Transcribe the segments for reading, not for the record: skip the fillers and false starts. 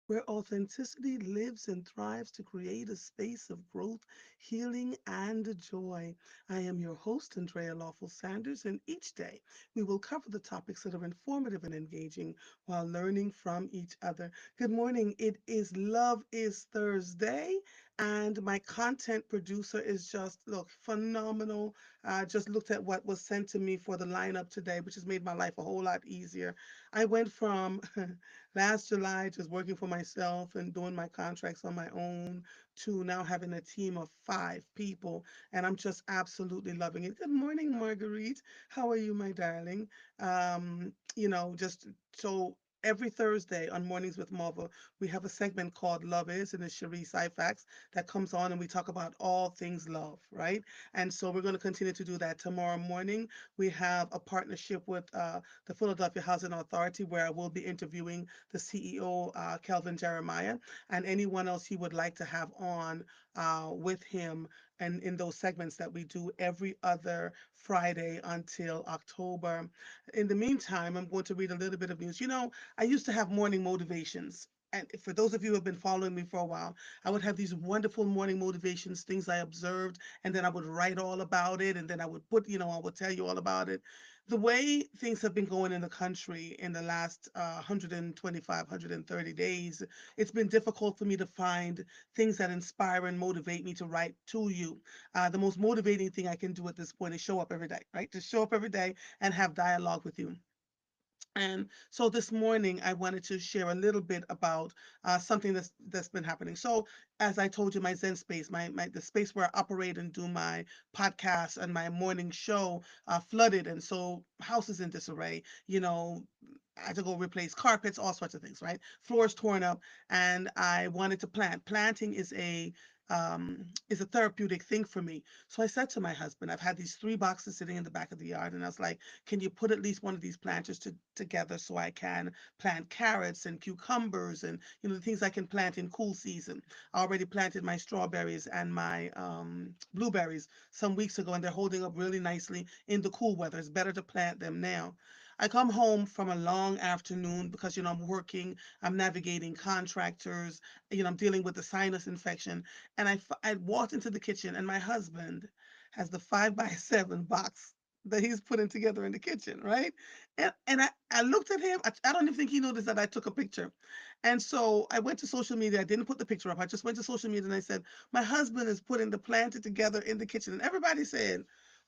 where authenticity lives and thrives to create a space of growth, healing, and joy. I am your host, Andrea Lawful Sanders, and each day we will cover the topics that are informative and engaging while learning from each other. Good morning. It is Love is Thursday, and my content producer is just, look, phenomenal. Just looked at what was sent to me for the lineup today, which has made my life a whole lot easier. I went from last July just working for myself and doing my contracts on my own to now having a team of 5 people. And I'm just absolutely loving it. Good morning, Marguerite. How are you, my darling? Just so every Thursday on Mornings with Marvel, we have a segment called Love Is, and it's Cherie Syfax that comes on and we talk about all things love, right? And so we're going to continue to do that tomorrow morning. We have a partnership with the Philadelphia Housing Authority where I will be interviewing the CEO, Kelvin Jeremiah, and anyone else he would like to have on with him, and in those segments that we do every other Friday until October. In the meantime, I'm going to read a little bit of news. I used to have morning motivations. And for those of you who have been following me for a while, I would have these wonderful morning motivations, things I observed, and then I would write all about it, and then I would I would tell you all about it. The way things have been going in the country in the last 125, 130 days, it's been difficult for me to find things that inspire and motivate me to write to you. The most motivating thing I can do at this point is show up every day, right? To show up every day and have dialogue with you. And so this morning, I wanted to share a little bit about something that's been happening. So, as I told you, my Zen space, my the space where I operate and do my podcast and my morning show, flooded, and so house is in disarray. I had to go replace carpets, all sorts of things, right? Floors torn up, and I wanted to plant. Planting is a therapeutic thing for me. So I said to my husband, I've had these 3 boxes sitting in the back of the yard, and I was like, can you put at least one of these planters together so I can plant carrots and cucumbers and the things I can plant in cool season. I already planted my strawberries and my blueberries some weeks ago, and they're holding up really nicely in the cool weather. It's better to plant them now. I come home from a long afternoon because I'm working, I'm navigating contractors, I'm dealing with the sinus infection, and I walked into the kitchen, and my husband has the 5 by 7 box that he's putting together in the kitchen, right? And I looked at him. I don't even think he noticed that I took a picture. And so I went to social media. I didn't put the picture up. I just went to social media and I said, my husband is putting the planter together in the kitchen. And everybody said,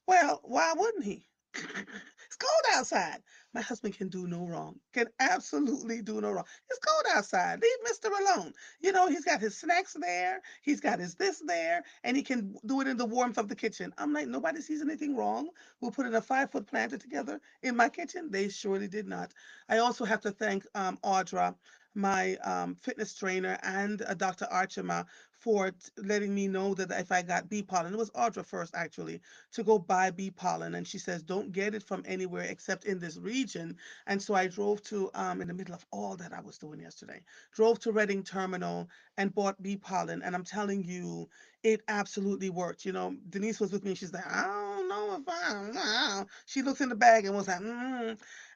well, why wouldn't he? It's cold outside. My husband can do no wrong, can absolutely do no wrong. It's cold outside. Leave Mister alone. He's got his snacks there, he's got his this there, and he can do it in the warmth of the kitchen. I'm like, nobody sees anything wrong. We'll put in a 5 foot planter together in my kitchen. They surely did not. I also have to thank Audra, my fitness trainer, and Dr. Archima for letting me know that if I got bee pollen, it was Audra first actually, to go buy bee pollen. And she says, don't get it from anywhere except in this region. And so I drove to, in the middle of all that I was doing yesterday, drove to Reading Terminal and bought bee pollen. And I'm telling you, it absolutely worked. Denise was with me. She's like, I don't know if She looks in the bag and was like,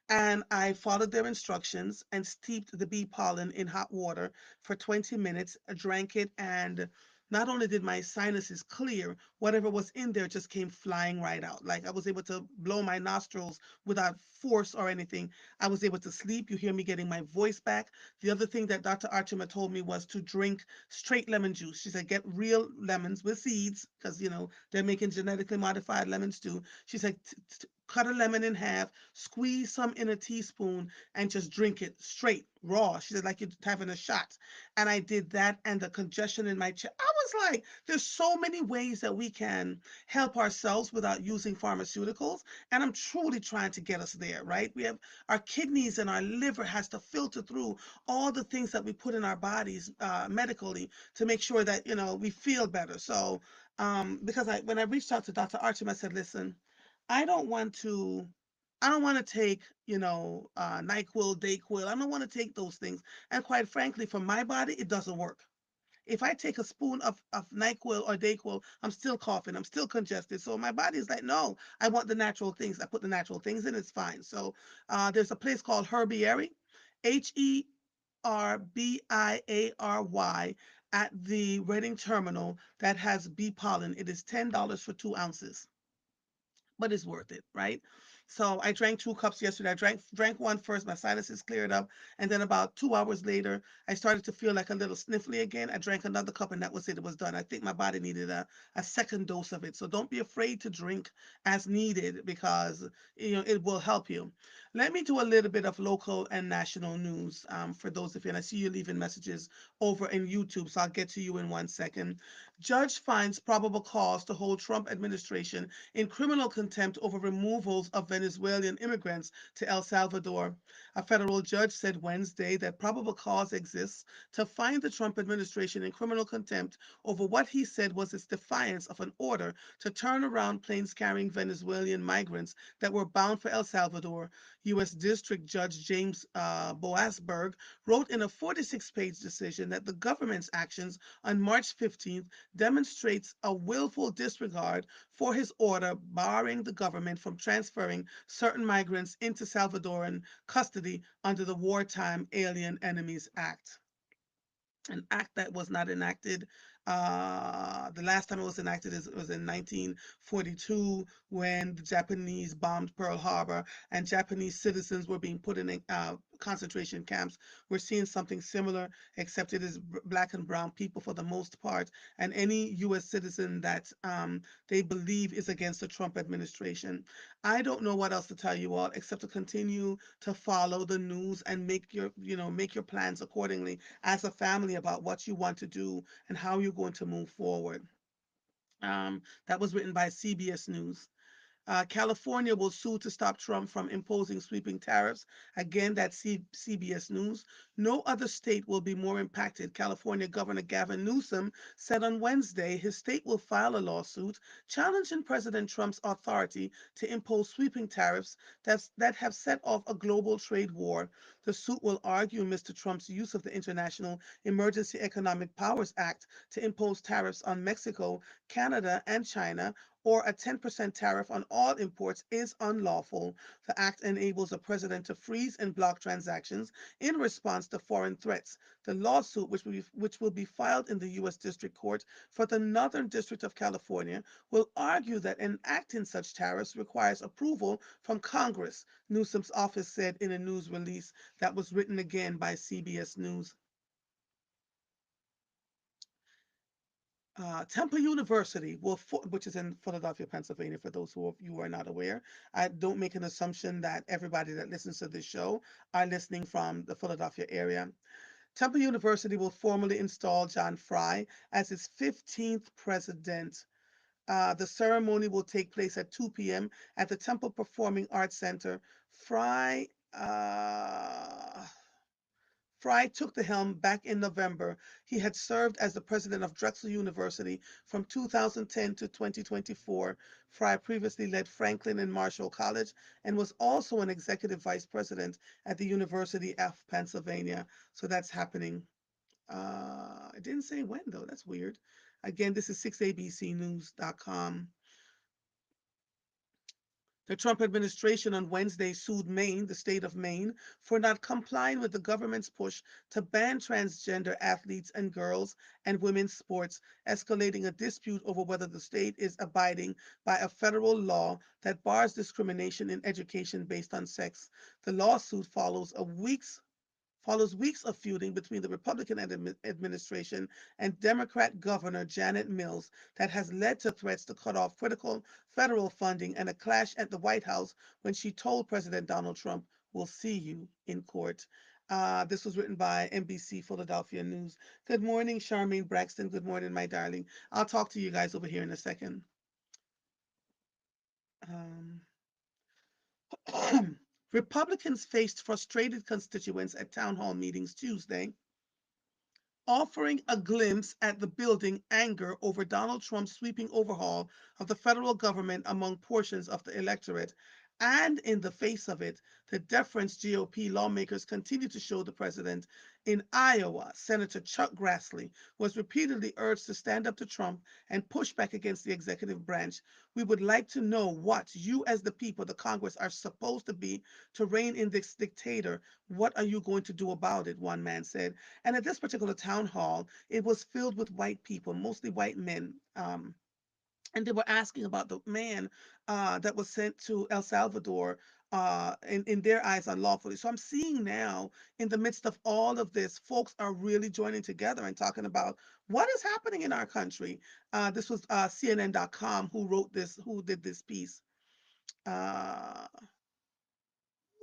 And I followed their instructions and steeped the bee pollen in hot water for 20 minutes, drank it, and not only did my sinuses clear, whatever was in there just came flying right out. Like I was able to blow my nostrils without force or anything. I was able to sleep. You hear me getting my voice back. The other thing that Dr. Archima told me was to drink straight lemon juice. She said, get real lemons with seeds because, they're making genetically modified lemons too. She said, cut a lemon in half, squeeze some in a teaspoon, and just drink it straight, raw. She said, like you're having a shot. And I did that, and the congestion in my chest. I was like, there's so many ways that we can help ourselves without using pharmaceuticals. And I'm truly trying to get us there, right? We have our kidneys and our liver has to filter through all the things that we put in our bodies medically to make sure that, we feel better. So, because when I reached out to Dr. Archim, I said, listen, I don't want to I don't want to take, NyQuil, DayQuil. I don't want to take those things. And quite frankly, for my body, it doesn't work. If I take a spoon of NyQuil or DayQuil, I'm still coughing. I'm still congested. So my body is like, no, I want the natural things. I put the natural things in, it's fine. So there's a place called Herbieri, Herbieri. SRBIARY at the Reading terminal that has bee pollen. It is $10 for 2 ounces, but it's worth it, right? So I drank 2 cups yesterday. I drank one first. My sinuses cleared up, and then about 2 hours later, I started to feel like a little sniffly again. I drank another cup, and that was it. It was done. I think my body needed a second dose of it. So don't be afraid to drink as needed, because it will help you. Let me do a little bit of local and national news for those of you. And I see you leaving messages over in YouTube, so I'll get to you in 1 second. Judge finds probable cause to hold Trump administration in criminal contempt over removals of Venezuelan immigrants to El Salvador. A federal judge said Wednesday that probable cause exists to find the Trump administration in criminal contempt over what he said was its defiance of an order to turn around planes carrying Venezuelan migrants that were bound for El Salvador. U.S. District Judge James Boasberg wrote in a 46-page decision that the government's actions on March 15th demonstrates a willful disregard for his order barring the government from transferring certain migrants into Salvadoran custody under the Wartime Alien Enemies Act, an act that was not enacted. The last time it was enacted was in 1942, when the Japanese bombed Pearl Harbor and Japanese citizens were being put in concentration camps. We're seeing something similar, except it is black and brown people for the most part, and any U.S. citizen that they believe is against the Trump administration. I don't know what else to tell you all except to continue to follow the news and make your plans accordingly as a family about what you want to do and how you're going to move forward. That was written by CBS News. California will sue to stop Trump from imposing sweeping tariffs. Again, that's CBS News. No other state will be more impacted. California Governor Gavin Newsom said on Wednesday his state will file a lawsuit challenging President Trump's authority to impose sweeping tariffs that have set off a global trade war. The suit will argue Mr. Trump's use of the International Emergency Economic Powers Act to impose tariffs on Mexico, Canada, and China, or a 10% tariff on all imports, is unlawful. The act enables a president to freeze and block transactions in response to foreign threats. The lawsuit, which will be filed in the U.S. District Court for the Northern District of California, will argue that enacting such tariffs requires approval from Congress, Newsom's office said in a news release that was written again by CBS News. Temple University which is in Philadelphia, Pennsylvania, for those who you are not aware. I don't make an assumption that everybody that listens to this show are listening from the Philadelphia area. Temple University will formally install John Fry as its 15th president. The ceremony will take place at 2 p.m. at the Temple Performing Arts Center. Fry uh, Fry took the helm back in November. He had served as the president of Drexel University from 2010 to 2024. Fry previously led Franklin and Marshall College and was also an executive vice president at the University of Pennsylvania. So that's happening. It didn't say when, though. That's weird. Again, this is 6abcnews.com. The Trump administration on Wednesday sued Maine, the state of Maine, for not complying with the government's push to ban transgender athletes and girls and women's sports, escalating a dispute over whether the state is abiding by a federal law that bars discrimination in education based on sex. The lawsuit follows weeks of feuding between the Republican administration and Democrat Governor Janet Mills that has led to threats to cut off critical federal funding and a clash at the White House when she told President Donald Trump, "We'll see you in court." This was written by NBC Philadelphia News. Good morning, Charmaine Braxton. Good morning, my darling. I'll talk to you guys over here in a second. Um, Republicans faced frustrated constituents at town hall meetings Tuesday, offering a glimpse at the building anger over Donald Trump's sweeping overhaul of the federal government among portions of the electorate. And in the face of it, the deference GOP lawmakers continue to show the president. In Iowa, Senator Chuck Grassley was repeatedly urged to stand up to Trump and push back against the executive branch. We would like to know what you, as the people, the Congress, are supposed to be to rein in this dictator. What are you going to do about it? One man said. And at this particular town hall, it was filled with white people, mostly white men. And they were asking about the man that was sent to El Salvador in their eyes unlawfully. So I'm seeing now, in the midst of all of this, folks are really joining together and talking about what is happening in our country. This was CNN.com who wrote this, who did this piece. Uh,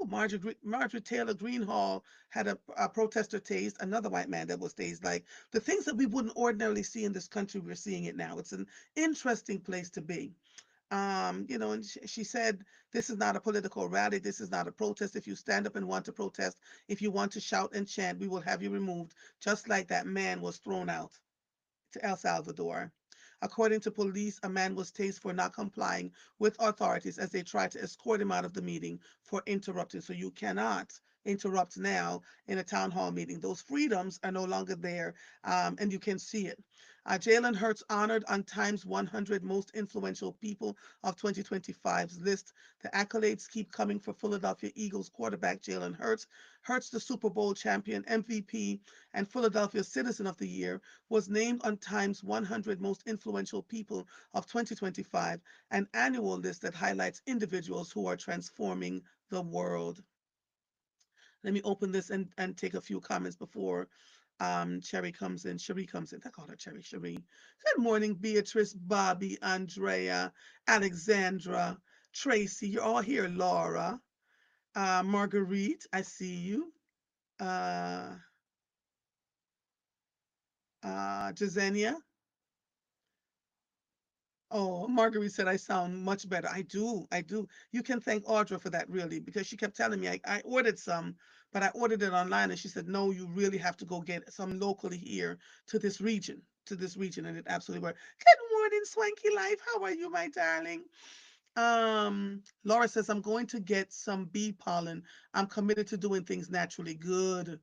Marjorie Taylor Greenhall had a protester tased, another white man that was tased. Like the things that we wouldn't ordinarily see in this country, we're seeing it now. It's an interesting place to be. And she said, this is not a political rally. This is not a protest. If you stand up and want to protest, if you want to shout and chant, we will have you removed, just like that man was thrown out to El Salvador. According to police, a man was tased for not complying with authorities as they tried to escort him out of the meeting for interrupting. So you cannot interrupt now in a town hall meeting. Those freedoms are no longer there, and you can see it. Jalen Hurts honored on Time's 100 most influential people of 2025's list. The accolades keep coming for Philadelphia Eagles quarterback Jalen Hurts. Hurts, the Super Bowl champion, MVP, and Philadelphia Citizen of the Year, was named on Time's 100 most influential people of 2025, an annual list that highlights individuals who are transforming the world. Let me open this and take a few comments before Cherry comes in. Cherie comes in. I call her Cherry. Cherie. Good morning, Beatrice, Bobby, Andrea, Alexandra, Tracy. You're all here. Laura, Marguerite. I see you. Uh, Jasenia. Oh, Marguerite said I sound much better. I do. I do. You can thank Audra for that, really, because she kept telling me I ordered some, but I ordered it online, and she said, no, you really have to go get some locally here to this region, and it absolutely worked. Good morning, Swanky Life. How are you, my darling? Laura says, I'm going to get some bee pollen. I'm committed to doing things naturally. Good.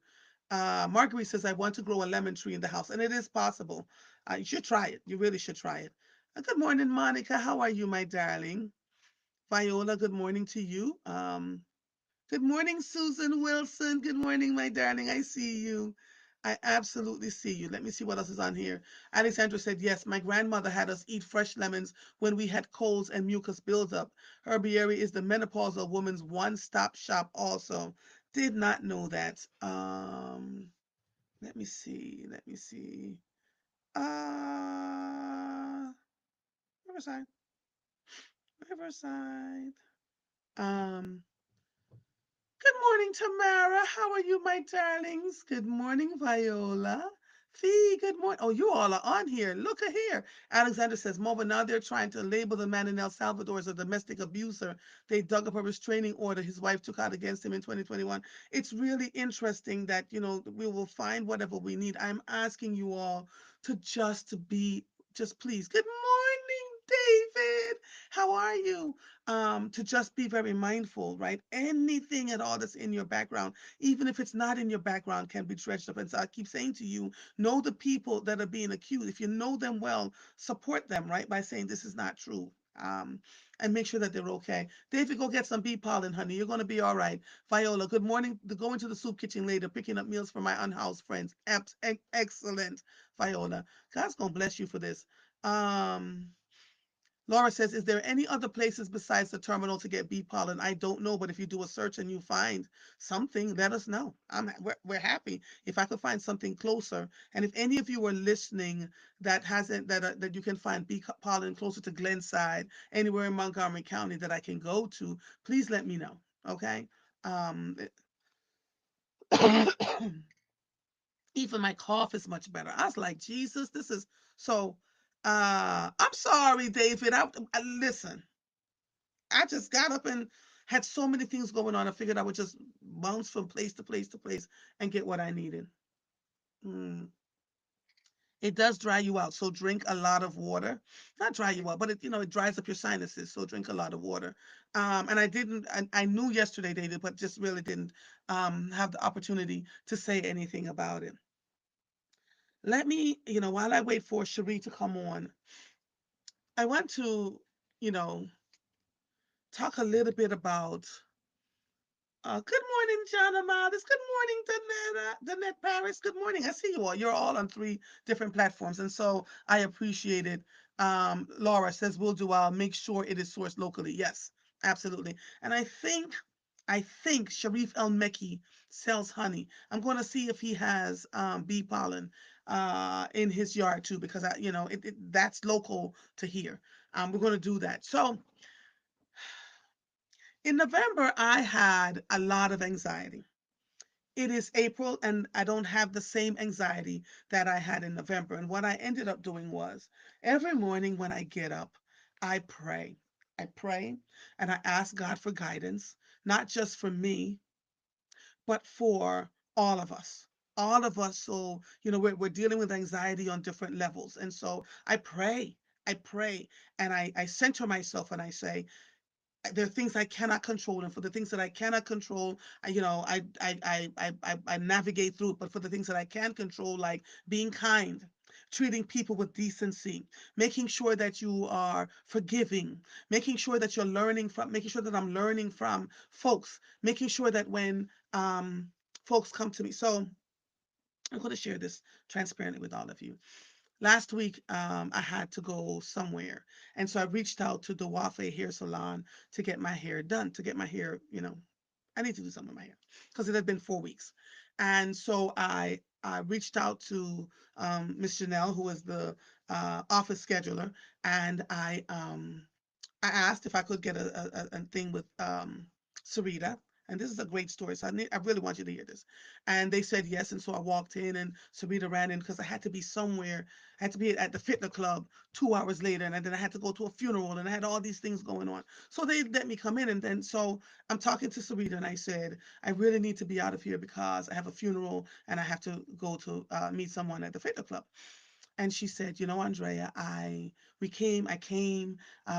Marguerite says, I want to grow a lemon tree in the house, and it is possible. You should try it. You really should try it. Good morning, Monica. How are you, my darling? Viola, good morning to you. Good morning, Susan Wilson. Good morning, my darling. I see you. I absolutely see you. Let me see what else is on here. Alexandra said, yes, my grandmother had us eat fresh lemons when we had colds and mucus buildup. Herbiary is the menopausal woman's one-stop shop also. Did not know that. Let me see. Let me see. Uh, Riverside. Riverside. Um, Good morning, Tamara. How are you, my darlings? Good morning, Viola. Fee, good morning. Oh, you all are on here. Look at here. Alexander says, Mova, now they're trying to label the man in El Salvador as a domestic abuser. They dug up a restraining order his wife took out against him in 2021. It's really interesting that, we will find whatever we need. I'm asking you all to just please. Good morning, David. How are you? To just be very mindful, right? Anything at all that's in your background, even if it's not in your background, can be dredged up. And so I keep saying to you, know the people that are being accused. If you know them well, support them, right? By saying this is not true. And make sure that they're okay. David, go get some bee pollen, honey. You're going to be all right. Viola, good morning. Going to the soup kitchen later, picking up meals for my unhoused friends. Excellent, Viola. God's going to bless you for this. Um, Laura says, is there any other places besides the terminal to get bee pollen? I don't know, but if you do a search and you find something, let us know. We're happy if I could find something closer. And if any of you are listening that hasn't that you can find bee pollen closer to Glenside, anywhere in Montgomery County that I can go to, please let me know. Okay. Um, Even my cough is much better. I was like, Jesus, this is so. I'm sorry, David. Listen. I just got up and had so many things going on. I figured I would just bounce from place to place to place and get what I needed. Mm. It does dry you out. So drink a lot of water. Not dry you out, but it dries up your sinuses. So drink a lot of water. And I didn't, I knew yesterday they did, but just really didn't have the opportunity to say anything about it. Let me, while I wait for Cherie to come on, I want to, you know, talk a little bit about. Good morning, John Amalis. Good morning, Danette Paris. Good morning. I see you all. You're all on three different platforms, and so I appreciate it. Laura says we'll do. I'll make sure it is sourced locally. Yes, absolutely. And I think Sharif El Mekki sells honey. I'm going to see if he has bee pollen in his yard too, because that's local to here. We're going to do that. So in November, I had a lot of anxiety. It is April and I don't have the same anxiety that I had in November. And what I ended up doing was every morning when I get up, I pray. I pray and I ask God for guidance, not just for me, but for all of us. All of us. So, we're dealing with anxiety on different levels. And so I pray, and I center myself and I say, there are things I cannot control, and for the things that I cannot control, I navigate through it. But for the things that I can control, like being kind, treating people with decency, making sure that you are forgiving, making sure that I'm learning from folks, making sure that when folks come to me. So I'm going to share this transparently with all of you. Last week, I had to go somewhere, and so I reached out to the Wafe Hair Salon to get my hair done, to get my hair, I need to do something with my hair because it had been 4 weeks. And so I reached out to Miss Janelle, who is the office scheduler, and I asked if I could get a thing with Sarita. And this is a great story. So I really want you to hear this. And they said yes. And so I walked in and Sarita ran in because I had to be somewhere. I had to be at the fitness club 2 hours later. And then I had to go to a funeral and I had all these things going on. So they let me come in. And then so I'm talking to Sarita and I said, I really need to be out of here because I have a funeral and I have to go to meet someone at the fitness club. And she said, Andrea, I came,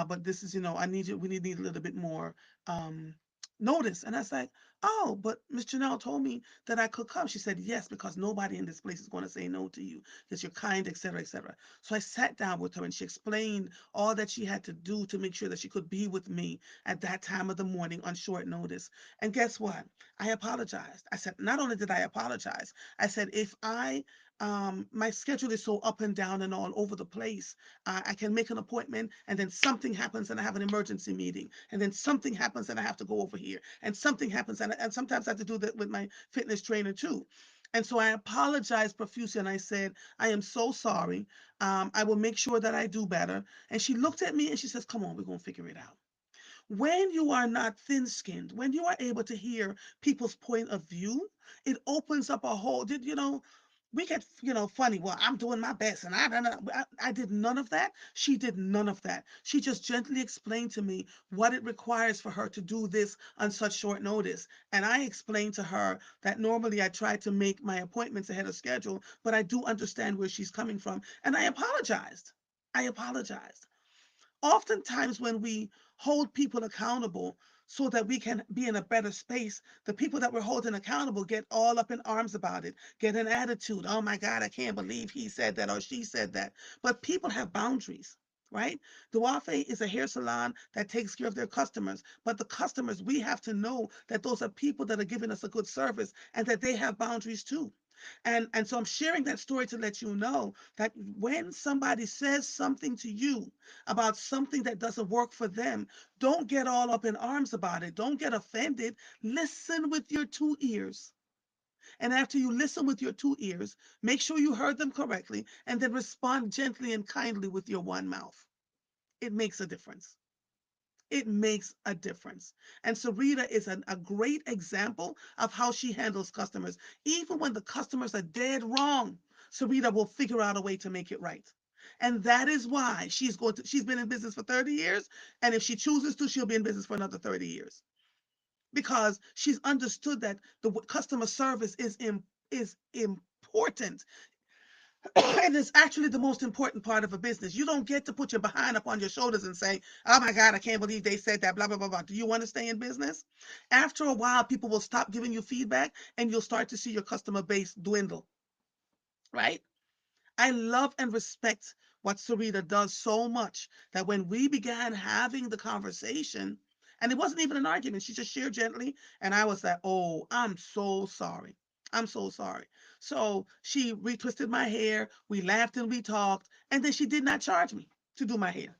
but this is, we need a little bit more um, notice. And I was like, oh, but Miss Janelle told me that I could come. She said, yes, because nobody in this place is going to say no to you, because you're kind, et cetera, et cetera. So I sat down with her and she explained all that she had to do to make sure that she could be with me at that time of the morning on short notice. And guess what? I apologized. I said, not only did I apologize, I said, if my schedule is so up and down and all over the place. I can make an appointment and then something happens and I have an emergency meeting. And then something happens and I have to go over here. And something happens and sometimes I have to do that with my fitness trainer too. And so I apologized profusely and I said, I am so sorry. I will make sure that I do better. And she looked at me and she says, come on, we're going to figure it out. When you are not thin skinned, when you are able to hear people's point of view, it opens up a whole, we get, funny. Well, I'm doing my best and I don't know. I did none of that. She did none of that. She just gently explained to me what it requires for her to do this on such short notice. And I explained to her that normally I try to make my appointments ahead of schedule, but I do understand where she's coming from. And I apologized. I apologized. Oftentimes, when we hold people accountable so that we can be in a better space, the people that we're holding accountable get all up in arms about it, get an attitude. Oh my God, I can't believe he said that or she said that. But people have boundaries. Right? Duafe is a hair salon that takes care of their customers. But the customers, we have to know that those are people that are giving us a good service and that they have boundaries too. And so I'm sharing that story to let you know that when somebody says something to you about something that doesn't work for them, don't get all up in arms about it. Don't get offended. Listen with your two ears. And after you listen with your two ears, make sure you heard them correctly and then respond gently and kindly with your one mouth. It makes a difference. It makes a difference. And Sarita is a great example of how she handles customers. Even when the customers are dead wrong, Sarita will figure out a way to make it right. And that is why she's been in business for 30 years. And if she chooses to, she'll be in business for another 30 years. Because she's understood that the customer service is important. And it's actually the most important part of a business. You don't get to put your behind up on your shoulders and say, oh my God, I can't believe they said that, blah, blah, blah, blah. Do you want to stay in business? After a while, people will stop giving you feedback and you'll start to see your customer base dwindle, right? I love and respect what Sarita does so much that when we began having the conversation, and it wasn't even an argument, she just shared gently, and I was like, oh, I'm so sorry. I'm so sorry. So she retwisted my hair, we laughed and we talked, and then she did not charge me to do my hair,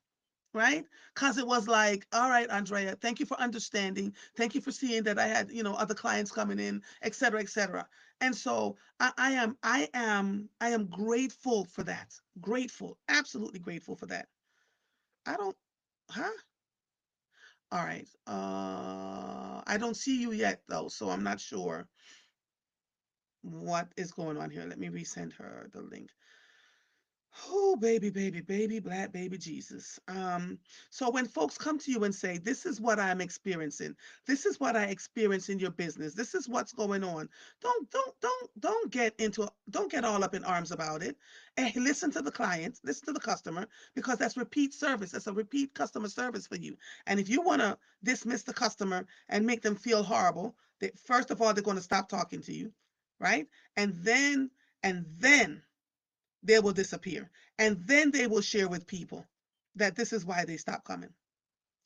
right? Because it was like, all right, Andrea, thank you for understanding. Thank you for seeing that I had, other clients coming in, et cetera, et cetera. And so I am grateful for that. Grateful, absolutely grateful for that. I don't, huh? All right. I don't see you yet though, so I'm not sure what is going on here. Let me resend her the link. Oh, baby, baby, baby, black baby Jesus. So when folks come to you and say, this is what I'm experiencing, this is what I experience in your business, this is what's going on, don't get all up in arms about it. And listen to the client, listen to the customer, because that's repeat service. That's a repeat customer service for you. And if you want to dismiss the customer and make them feel horrible, they, first of all, they're going to stop talking to you, right? And then they will disappear. And then they will share with people that this is why they stop coming,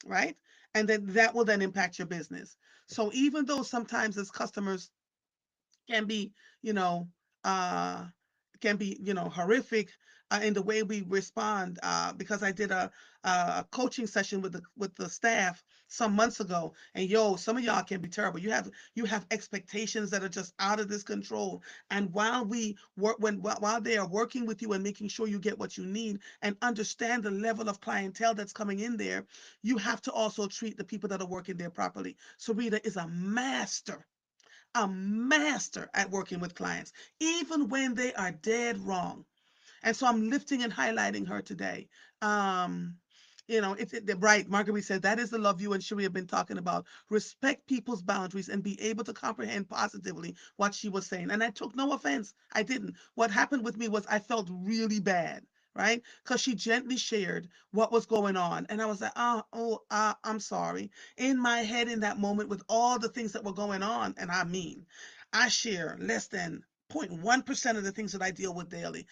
right? And then that will then impact your business. So even though sometimes as customers can be, you know, uh, horrific in the way we respond. Because I did a coaching session with the staff some months ago, and yo, some of y'all can be terrible. You have expectations that are just out of this control. And while we work, while they are working with you and making sure you get what you need and understand the level of clientele that's coming in there, you have to also treat the people that are working there properly. Sarita is a master at working with clients, even when they are dead wrong. And so I'm lifting and highlighting her today. Um, right. Marguerite said that is the love you and Cherie have been talking about. Respect people's boundaries and be able to comprehend positively what she was saying. And I took no offense. I didn't. What happened with me was I felt really bad, right? Because she gently shared what was going on. And I was like, I'm sorry. In my head in that moment with all the things that were going on. And I mean, I share less than 0.1% of the things that I deal with daily.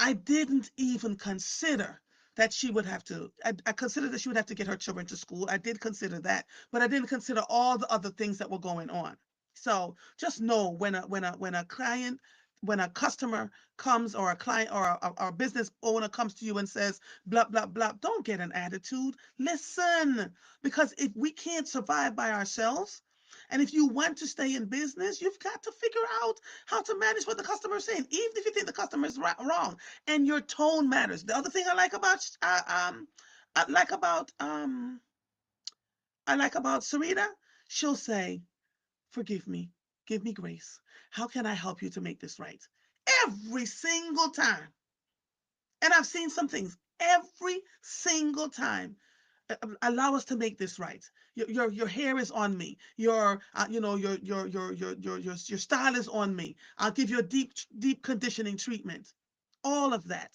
I didn't even consider that she would have to. I considered that she would have to get her children to school. I did consider that, but I didn't consider all the other things that were going on. So just know when a client, when a customer comes, or a client, or a business owner comes to you and says blah blah blah, don't get an attitude. Listen, because if we can't survive by ourselves, and if you want to stay in business, you've got to figure out how to manage what the customer is saying, even if you think the customer is wrong. And your tone matters. The other thing I like about Sarita, she'll say, "Forgive me, give me grace. How can I help you to make this right?" Every single time. And I've seen some things every single time. Allow us to make this right. Your hair is on me. Your style is on me. I'll give you a deep conditioning treatment. All of that.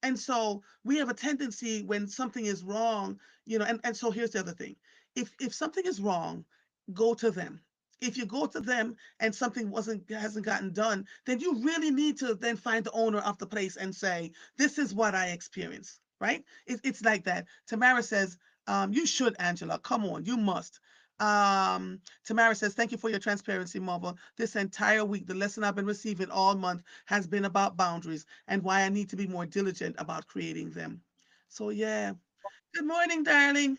And so we have a tendency when something is wrong, and so here's the other thing. If something is wrong, go to them. If you go to them and something wasn't hasn't gotten done, then you really need to then find the owner of the place and say, this is what I experienced, right? It's like that. Tamara says, you should, Angela. Come on, you must. Tamara says, thank you for your transparency, Marva. This entire week, the lesson I've been receiving all month has been about boundaries and why I need to be more diligent about creating them. So, yeah. Good morning, darling.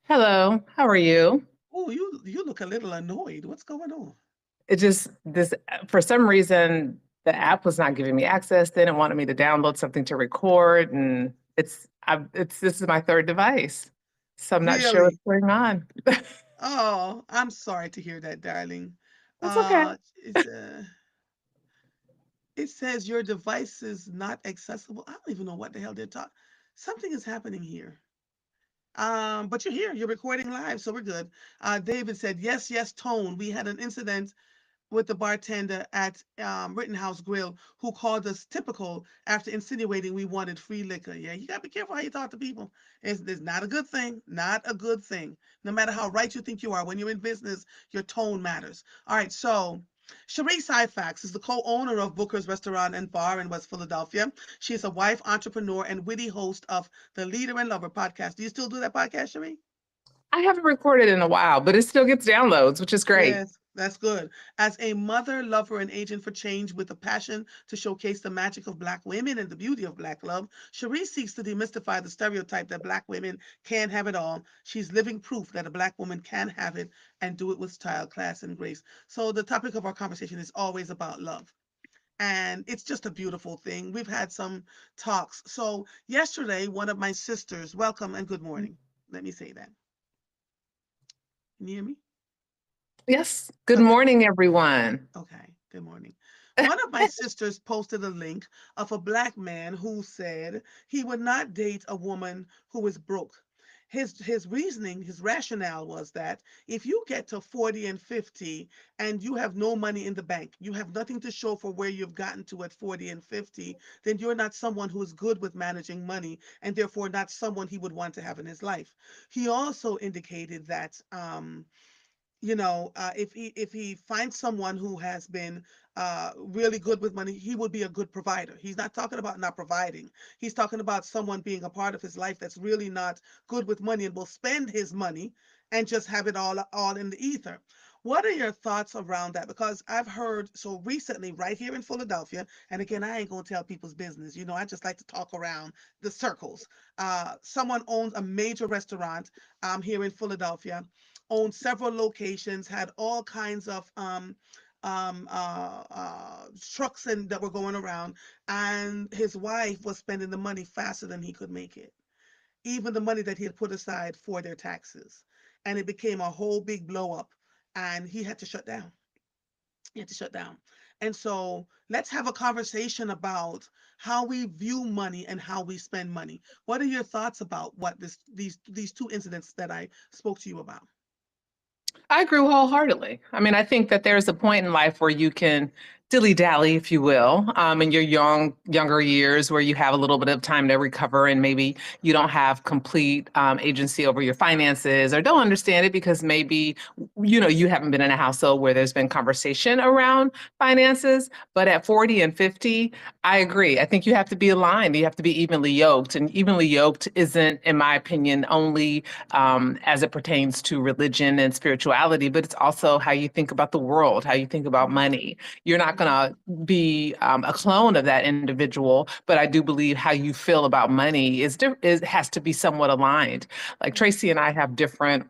Hello, how are you? Oh, you look a little annoyed. What's going on? It just this for some reason the app was not giving me access. They didn't want me to download something to record, and it's this is my third device, so I'm not sure what's Really? going on. Oh, I'm sorry to hear that, darling. It's okay. It says your device is not accessible. I don't even know what the hell they're talking. Something is happening here. But you're here. You're recording live, so we're good. David said, "Yes, yes, tone. We had an incident with the bartender at Rittenhouse Grill who called us typical after insinuating we wanted free liquor. Yeah, you got to be careful how you talk to people. It's not a good thing. Not a good thing. No matter how right you think you are, when you're in business, your tone matters. All right, so Cherie Syfax is the co-owner of Booker's Restaurant and Bar in West Philadelphia. She is a wife, entrepreneur, and witty host of the Leader and Lover podcast. Do you still do that podcast, Cherie? I haven't recorded in a while, but it still gets downloads, which is great. Yes, that's good. As a mother, lover, and agent for change with a passion to showcase the magic of Black women and the beauty of Black love, Cherie seeks to demystify the stereotype that Black women can't have it all. She's living proof that a Black woman can have it and do it with style, class, and grace. So, the topic of our conversation is always about love. And it's just a beautiful thing. We've had some talks. So, yesterday, one of my sisters, welcome and good morning. Let me say that. Can you hear me? Yes. Good Okay. morning, everyone. Okay, good morning. One of my sisters posted a link of a Black man who said he would not date a woman who is broke. His reasoning, his rationale was that if you get to 40 and 50 and you have no money in the bank, you have nothing to show for where you've gotten to at 40 and 50, then you're not someone who is good with managing money and therefore not someone he would want to have in his life. He also indicated that if he finds someone who has been really good with money, he would be a good provider. He's not talking about not providing. He's talking about someone being a part of his life that's really not good with money and will spend his money and just have it all in the ether. What are your thoughts around that? Because I've heard so recently right here in Philadelphia, and again, I ain't gonna tell people's business. I just like to talk around the circles. Someone owns a major restaurant here in Philadelphia, owned several locations, had all kinds of trucks that were going around, and his wife was spending the money faster than he could make it, even the money that he had put aside for their taxes, and it became a whole big blow up, and he had to shut down. He had to shut down. And so let's have a conversation about how we view money and how we spend money. What are your thoughts about what these two incidents that I spoke to you about? I agree wholeheartedly. I mean, I think that there's a point in life where you can dilly-dally, if you will, in your younger years where you have a little bit of time to recover and maybe you don't have complete agency over your finances or don't understand it because maybe, you haven't been in a household where there's been conversation around finances. But at 40 and 50, I agree. I think you have to be aligned. You have to be evenly yoked. And evenly yoked isn't, in my opinion, only as it pertains to religion and spirituality, but it's also how you think about the world, how you think about Mhm, money. You're not going mhm, to be a clone of that individual, but I do believe how you feel about money has to be somewhat aligned. Like mhm, Tracy and I have different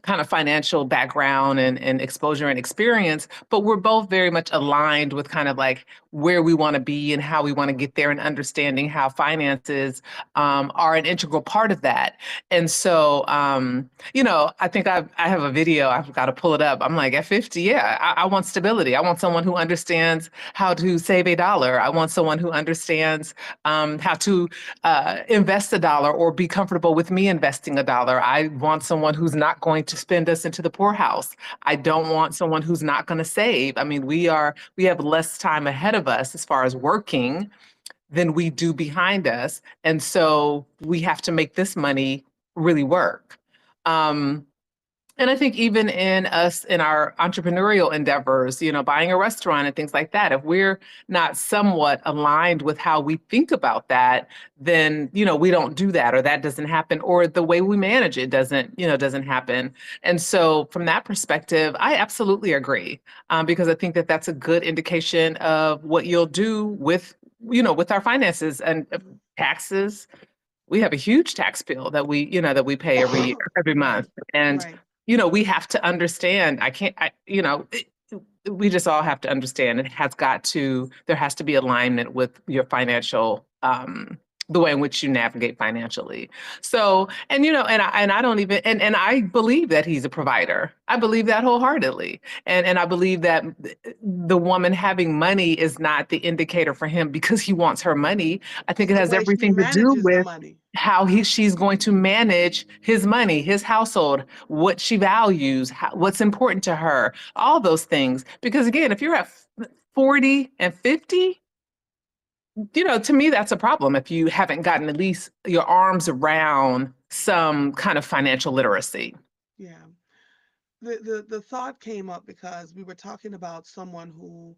kind of financial background and exposure and experience, but we're both very much aligned with kind of like where we want to be and how we want to get there and understanding how finances are an integral part of that. And so, I think I have a video, I've got to pull it up. I'm like, at 50, yeah, I want stability. I want someone who understands how to save a dollar. I want someone who understands how to invest a dollar or be comfortable with me investing a dollar. I want someone who's not going to spend us into the poorhouse. I don't want someone who's not going to save. I mean, we have less time ahead of us as far as working than we do behind us. And so we have to make this money really work. Um, and I think even in us in our entrepreneurial endeavors, buying a restaurant and things like that, if we're not somewhat aligned with how we think about that, then, we don't do that or that doesn't happen or the way we manage it doesn't happen. And so from that perspective, I absolutely agree because I think that that's a good indication of what you'll do with our finances and mhm. taxes. We have a huge tax bill that we pay every month. Right, And, right. we have to understand, we just all have to understand there has to be alignment with your financial, the way in which you navigate financially. So, and I don't even, and I believe that he's a provider. I believe that wholeheartedly. And I believe that the woman having money is not the indicator for him because he wants her money. I think It's it the has way she everything to do manages the with money. how she's going to manage his money, his household, what she values, what's important to her, all those things. Because again, if you're at 40 and 50, to me, that's a problem if you haven't gotten at least your arms around some kind of financial literacy. Yeah. The thought came up because we were talking about someone who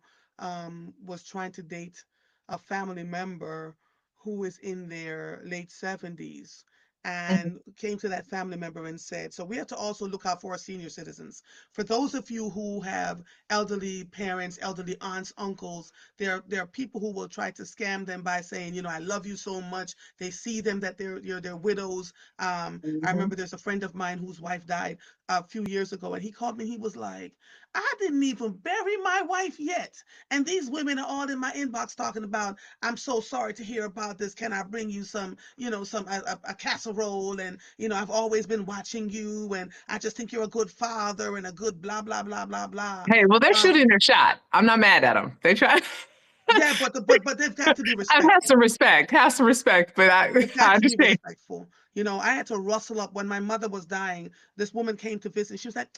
was trying to date a family member who is in their late 70s, Mhm. and came to that family member and said, so we have to also look out for our senior citizens. For those of you who have elderly parents, elderly aunts, uncles, there are people who will try to scam them by saying, I love you so much. They see them that they're widows. I Mhm. remember there's a friend of mine whose wife died a few years ago, and he called me. He was like, I didn't even bury my wife yet, and these women are all in my inbox talking about, I'm so sorry to hear about this. Can I bring you some, a casserole? And I've always been watching you, and I just think you're a good father and a good blah blah blah blah blah. Hey, well, they're um shooting their shot. I'm not mad at them. They try. yeah, but they've got to be I've had respectful. some respect, have some respect, but They've I got to be understand. respectful. I had to rustle up when my mother was dying. This woman came to visit. And she was like,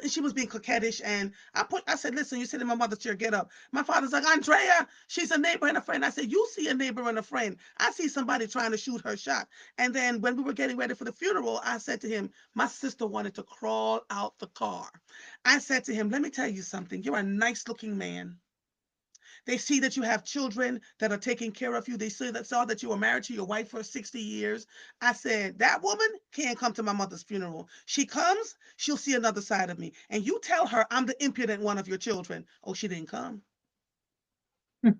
and she was being coquettish. And I said, listen, you sit in my mother's chair, get up. My father's like, Andrea, she's a neighbor and a friend. I said, you see a neighbor and a friend. I see somebody trying to shoot her shot. And then when we were getting ready for the funeral, I said to him, my sister wanted to crawl out the car. I said to him, let me tell you something. You're a nice looking man. They see that you have children that are taking care of you. They saw that you were married to your wife for 60 years. I said, that woman can't come to my mother's funeral. She comes, she'll see another side of me. And you tell her I'm the impudent one of your children. Oh, she didn't come.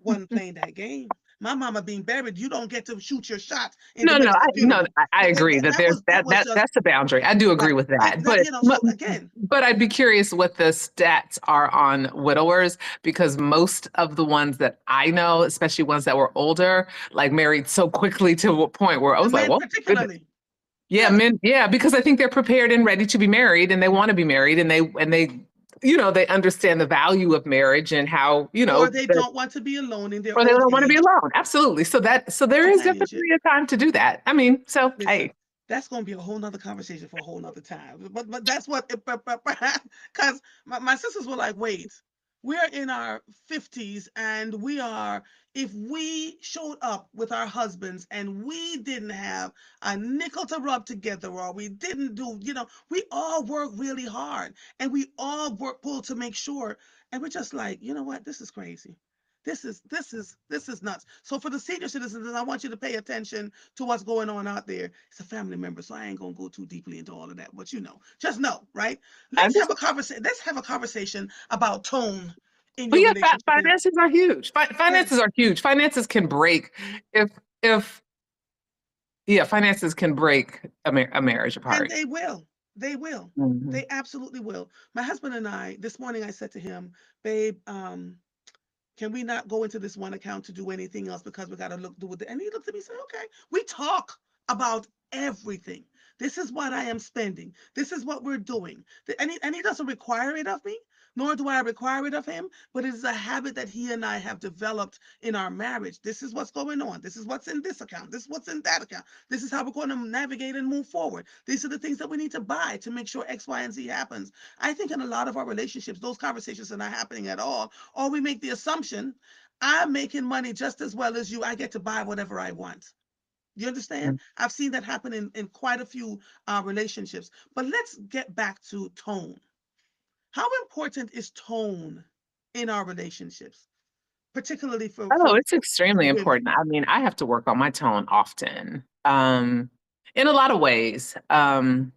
Wasn't playing that game. My mama being buried, you don't get to shoot your shot in the No, no, middle of the no. funeral. I agree that That there's was that was just that's a boundary. I do agree right. with that, but So again, I'd be curious what the stats are on widowers because most of the ones that I know, especially ones that were older, like married so quickly to a point where I the was like, men well, goodness. particularly, Yeah, yes, men, yeah, because I think they're prepared and ready to be married and they want to be married and they understand the value of marriage and how, or they that don't want to be alone in their or they old don't want to be age. alone. Absolutely. So there is Companionship. definitely a time to do that. I mean, so Listen, hey, that's going to be a whole nother conversation for a whole nother time. But that's what, because my sisters were like, wait, we're in our 50s and if we showed up with our husbands and we didn't have a nickel to rub together, or we didn't do, we all work really hard and we all work pull to make sure. And we're just like, you know what? This is crazy. This is nuts. So for the senior citizens, I want you to pay attention to what's going on out there. It's a family member, so I ain't gonna go too deeply into all of that. But just know, right? I'm Let's have just a conversation. Let's have a conversation about tone in but your yeah, relationship. finances are huge. Finances Yes, are huge. Finances can break if if yeah, finances can break a marriage and apart. they will. They will. Mhm. They absolutely will. My husband and I, this morning, I said to him, "Babe, can we not go into this one account to do anything else because we got to do with it?" And he looked at me and said, okay. We talk about everything. This is what I am spending. This is what we're doing. And he doesn't require it of me, nor do I require it of him, but it is a habit that he and I have developed in our marriage. This is what's going on. This is what's in this account. This is what's in that account. This is how we're going to navigate and move forward. These are the things that we need to buy to make sure X, Y, and Z happens. I think in a lot of our relationships, those conversations are not happening at all, or we make the assumption I'm making money just as well as you. I get to buy whatever I want. You understand? I've seen that happen in quite a few relationships. But let's get back to tone. How important is tone in our relationships, particularly for Oh, for it's for, extremely for women? important. I mean, I have to work on my tone often. In a lot of ways. I'm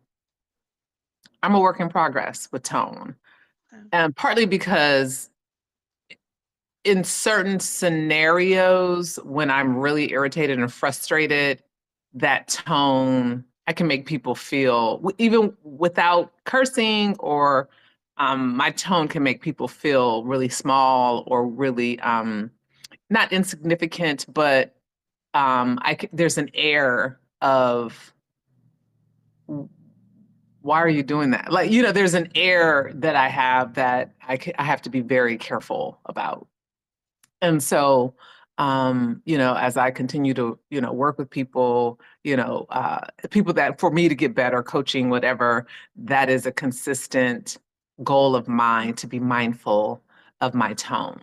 a work in progress with tone. Okay. And partly because in certain scenarios, when I'm really irritated and frustrated, that tone, I can make people feel, even without cursing or my tone can make people feel really small or really not insignificant, but there's an air of why are you doing that? Like, there's an air that I have that I have to be very careful about. And so as I continue to, work with people, people that for me to get better, coaching, whatever, that is a consistent goal of mine to be mindful of my tone.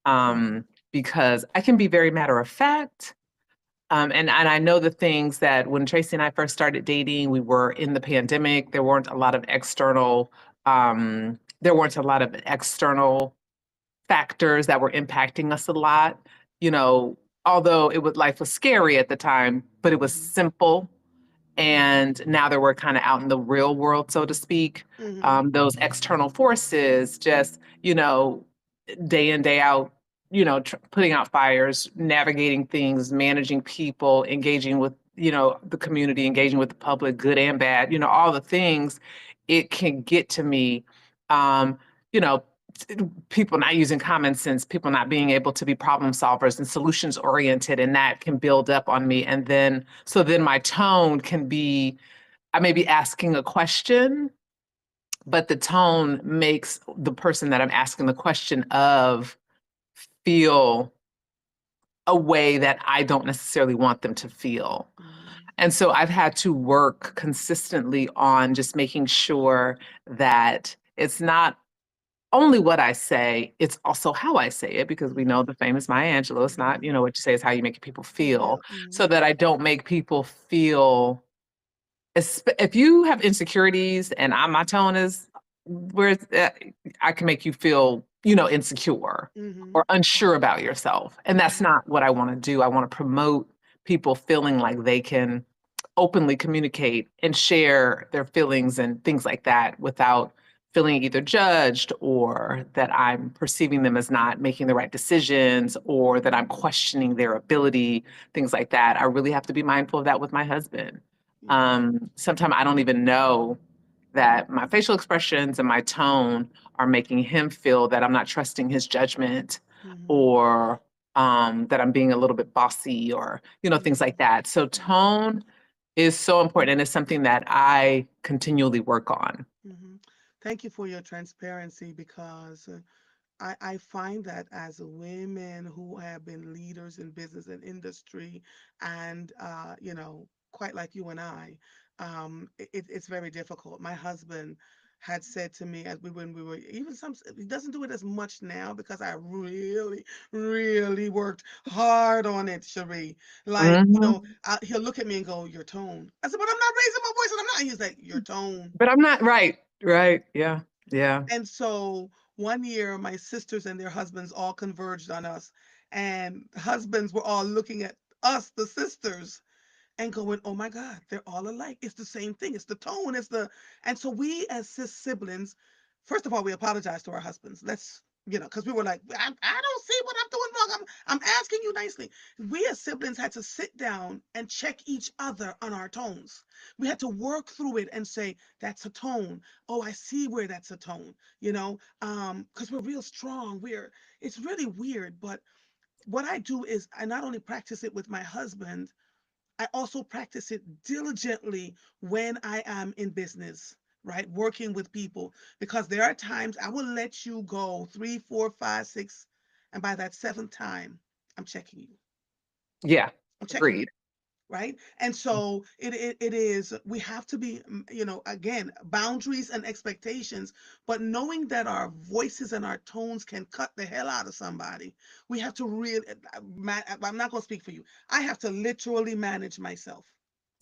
Mhm. Because I can be very matter of fact. And I know the things that when Tracy and I first started dating, we were in the pandemic. There weren't a lot of external factors that were impacting us a lot. You know, although life was scary at the time, but it was Mhm. simple. And now that we're kind of out in the real world, so to speak, Mhm. those external forces just, day in, day out, putting out fires, navigating things, managing people, engaging with, the community, engaging with the public, good and bad, all the things, it can get to me. Um, you know, People not using common sense, people not being able to be problem solvers and solutions oriented, and that can build up on me. And then my tone can be, I may be asking a question, but the tone makes the person that I'm asking the question of feel a way that I don't necessarily want them to feel. Mhm. And so I've had to work consistently on just making sure that it's not only what I say, it's also how I say it, because we know Mhm. the famous Maya Angelou, it's not, Mhm. what you say is how you make people feel, Feel. Mhm. so that I don't make people feel, if you have insecurities and my tone is where I can make you feel, insecure Mhm. or unsure about yourself. And that's Mhm. not what I want to do. I want to promote people feeling like they can openly communicate and share their feelings and things like that without feeling either judged or that I'm perceiving them as not making the right decisions or that I'm questioning their ability, things like that. I really have to be mindful of that with my husband. Yeah. Sometimes I don't even know that my facial expressions and my tone are making him feel that I'm not trusting his judgment Mhm. or that I'm being a little bit bossy or, things like Mhm. that. So Mhm. tone is so important and it's something that I continually work on. Mhm. Thank you for your transparency because I find that as women who have been leaders in business and industry, and quite like you and I, it's very difficult. My husband had said to me as when we were even some he doesn't do it as much now because I really, really worked hard on it, Cherie. Like, Mhm. he'll look at me and go, "Your tone." I said, "But I'm not raising my voice, and I'm not." He's like, "Your tone." But I'm not right. Right. Yeah. Yeah. And so one year, my sisters and their husbands all converged on us, and husbands were all looking at us, the sisters, and going, "Oh my God, they're all alike. It's the same thing. It's the tone. It's the." And so we, as siblings, first of all, we apologized to our husbands. Let's, because we were like, I don't see what I'm doing wrong. I'm asking you nicely. We as siblings had to sit down and check each other on our tones. We had to work through it and say, that's a tone. Oh, I see where that's a tone, because we're real strong. It's really weird. But what I do is I not only practice it with my husband, I also practice it diligently when I am in business, right? Working with people, because there are times I will let you go three, four, five, six, and by that seventh time, I'm checking you. Yeah. I'm checking you. Agreed. Right. And so it is, we have to be, again, boundaries and expectations, but knowing that our voices and our tones can cut the hell out of somebody, we have to really, I'm not going to speak for you. I have to literally manage myself.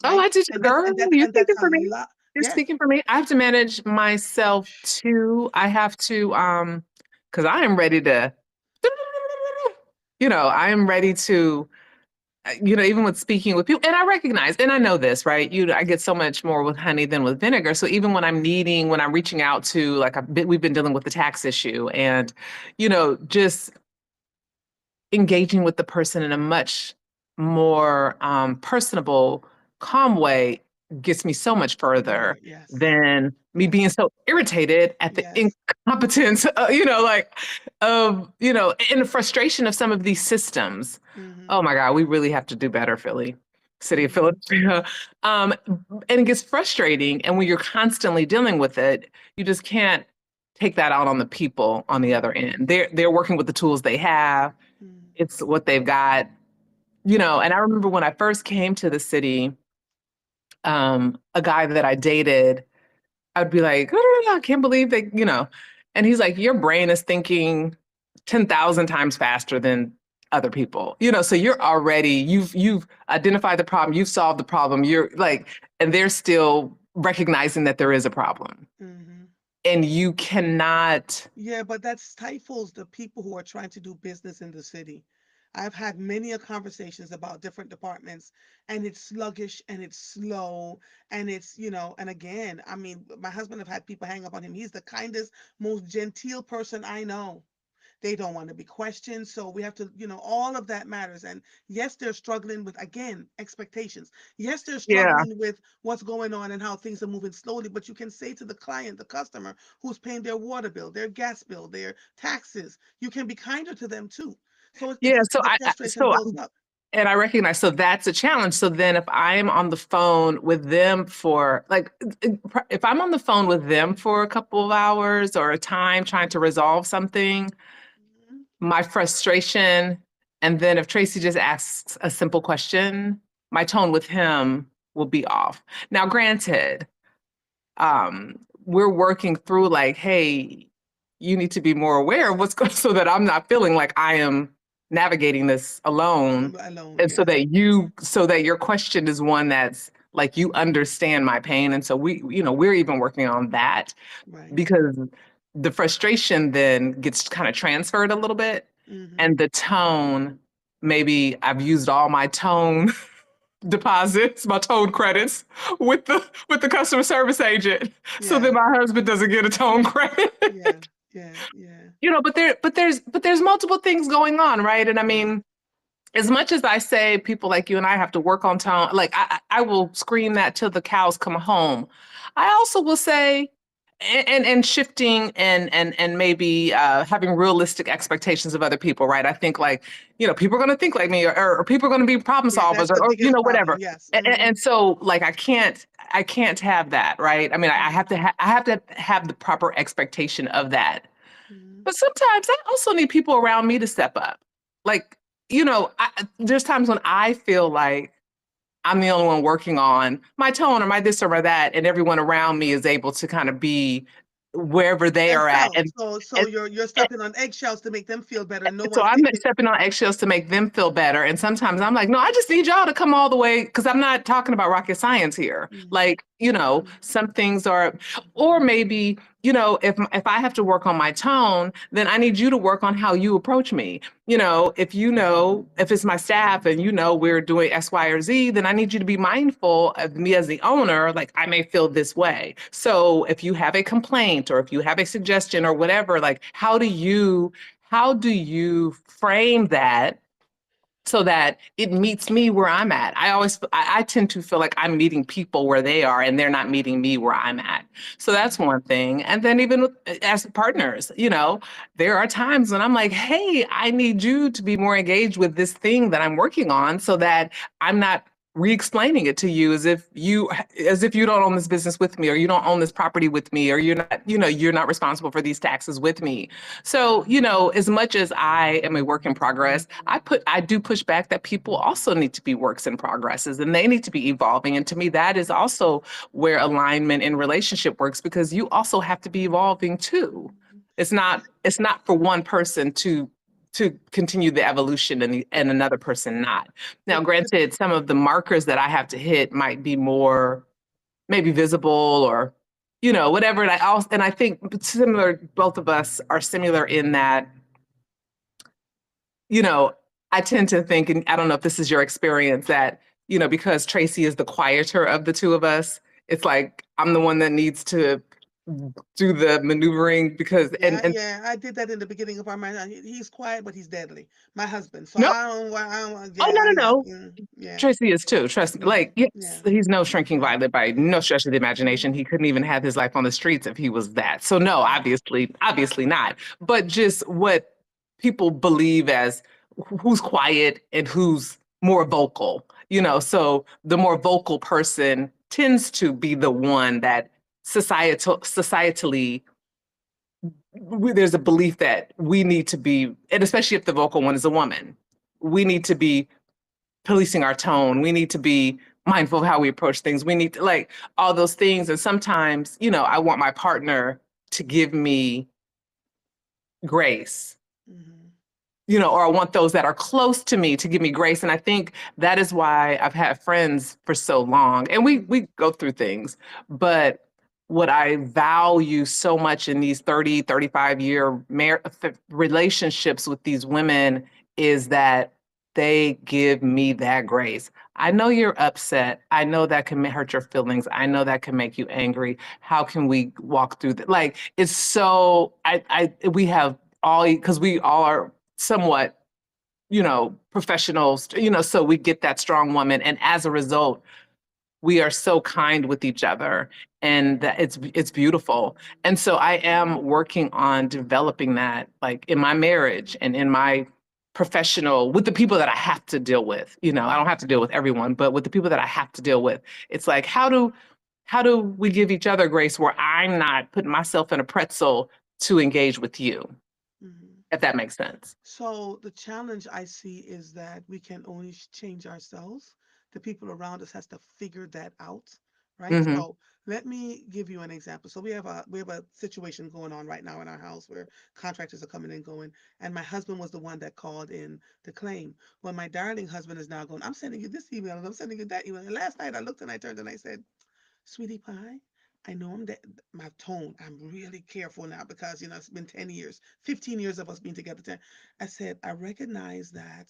Oh, Right. I did you, And that's, girl. and that's, You and that's speaking a for me? lot. You're Yes. speaking for me. I have to manage myself too. I have to, because I am ready to, I am ready to, even with speaking with people, and I recognize, and I know this, right? I get so much more with honey than with vinegar. So even when I'm reaching out to, like, we've been dealing with the tax issue, and just engaging with the person in a much more personable, calm way gets me so much further Further. Yes. than me being Yes. so irritated at the Yes. incompetence, and the frustration of some of these systems. Mm-hmm. Oh my God, we really have to do better, Philly, city of Mm-hmm. Philadelphia. Um, and it gets frustrating. And when you're constantly dealing with it, you just can't. take that out on the people on the other Mm-hmm. end. They're working with the tools they have. It's what they've got, and I remember when I first came to the city, a guy that I dated, I'd be like, oh, I can't believe they. And he's like, your brain is thinking 10,000 times faster than other people. So you've identified the problem, you've solved the problem, you're like, and they're still recognizing that there is a problem. Mm-hmm. And you cannot. Yeah, but that stifles the people who are trying to do business in the city. I've had many a conversations about different departments, and it's sluggish and it's slow, and and again, I mean, my husband have had people hang up on him. He's the kindest, most genteel person I know. They don't want to be questioned. So we have to, all of that matters. And yes, they're struggling with, again, expectations. Yes, they're Yeah. struggling with what's going on and how things are moving slowly. But you can say to the client, the customer who's paying their water bill, their gas bill, their taxes, you can be kinder to them too. So Yeah. the frustration builds up. And I recognize, so that's a challenge. So then if I'm on the phone with them for like, if I'm on the phone with them for a couple of hours or a time trying to resolve something, Mhm. my frustration, and then if Tracy just asks a simple question, my tone with him will be off. Now, granted, we're working through like, hey, you need to be more aware of what's going so that I'm not feeling like I am navigating this alone. Alone, And yes. so that your question is one that's like you understand my pain. And so we're even working on that Right. because the frustration then gets kind of transferred a little bit. Hmm. And the tone, maybe I've used all my tone deposits, my tone credits with the customer service agent, so Yeah. that my husband doesn't get a tone credit. Yeah. Yeah. Yeah. But there's multiple things going on, right? And I Right. mean, as much as I say people like you and I have to work on tone, like I will scream that till the cows come home. I also will say, and shifting and maybe having realistic expectations of other people, right? I think like, people are going to think like me, or people are going to be problem Yeah. solvers, That's the or biggest problem. whatever. Yes. And so like I can't have that, right? I mean, I have Hmm. to I have to have the proper expectation of that. Hmm. But sometimes I also need people around me to step up. Like, there's times when I feel like I'm the only one working on my tone or my this or my that, and everyone around me is able to kind of be wherever they And are at. help. So And, you're stepping on eggshells to make them feel better, and no so one's I'm taking. stepping on eggshells to make them feel better. And sometimes I'm like, no, I just need y'all to come all the way because I'm not talking about rocket science here. Hmm. Like, some things are, or maybe, if I have to work on my tone, then I need you to work on how you approach me. If it's my staff and we're doing X, Y, or Z, then I need you to be mindful of me as the owner. Like, I may feel this way. So if you have a complaint or if you have a suggestion or whatever, like, how do you frame that so that it meets me where I'm at? I tend to feel like I'm meeting people where they are and they're not meeting me where I'm at. So that's one thing. And then even as partners, there are times when I'm like, hey, I need you to be more engaged with this thing that I'm working on so that I'm not re-explaining it to you as if you don't own this business with me, or you don't own this property with me, or you're not responsible for these taxes with me. So, as much as I am a work in progress, I do push back that people also need to be works in progresses and they need to be evolving. And to me, that is also where alignment in relationship works, because you also have to be evolving too. It's not for one person to continue the evolution and another person not. Now, The, granted, some of the markers that I have to hit might be more maybe visible or whatever. And I think similar, both of us are similar in that, you know, I tend to think, and I don't know if this is your experience, that, because Tracy is the quieter of the two of us, it's like I'm the one that needs to do the maneuvering because, yeah, yeah, I did that in the beginning of our marriage. He's quiet, but he's deadly. My husband. So no, I don't, oh, no, yeah, no, yeah, no. yeah, Tracy is too. Trust me. Like, yes, yeah, he's no shrinking yeah. violet by no stretch of the imagination. Hmm. He couldn't even have his life on the streets if he was that. So no, obviously not. But just what people believe as who's quiet and who's more vocal. So the more vocal person tends to be the one that societally there's a belief that we need to be, and especially if the vocal one is a woman, we need to be policing our tone. We need to be mindful of how we approach things. We need to like all those things. And sometimes, I want my partner to give me grace, Hmm. or I want those that are close to me to give me grace. And I think that is why I've had friends for so long. And we Hmm. go through things. But what I value so much in these 30, 35-year relationships with these women is that they give me that grace. I know you're upset. I know that can hurt your feelings. I know that can make you angry. How can we walk through that? Like it's so we have all because we all are somewhat, professionals, so we get that strong woman. And as a result, we are so kind with each other and that it's beautiful. And so I am working on developing that like in my marriage and in my professional with the people that I have to deal with. I don't have to deal with everyone, but with the people that I have to deal with, it's like how do we give each other grace where I'm not putting myself in a pretzel to engage with you, Hmm. if that makes sense. So the challenge I see is that we can only change ourselves. The people around us has to figure that out, right? Hmm. So let me give you an example. So we have a situation going on right now in our house where contractors are coming and going, and my husband was the one that called in the claim. Well, my darling husband is now going, I'm sending you this email and I'm sending you that email. And last night I looked and I turned and I said, Sweetie Pie, I know I'm that my tone. I'm really careful now because it's been 10 years, 15 years of us being together. 10. I said, I recognize that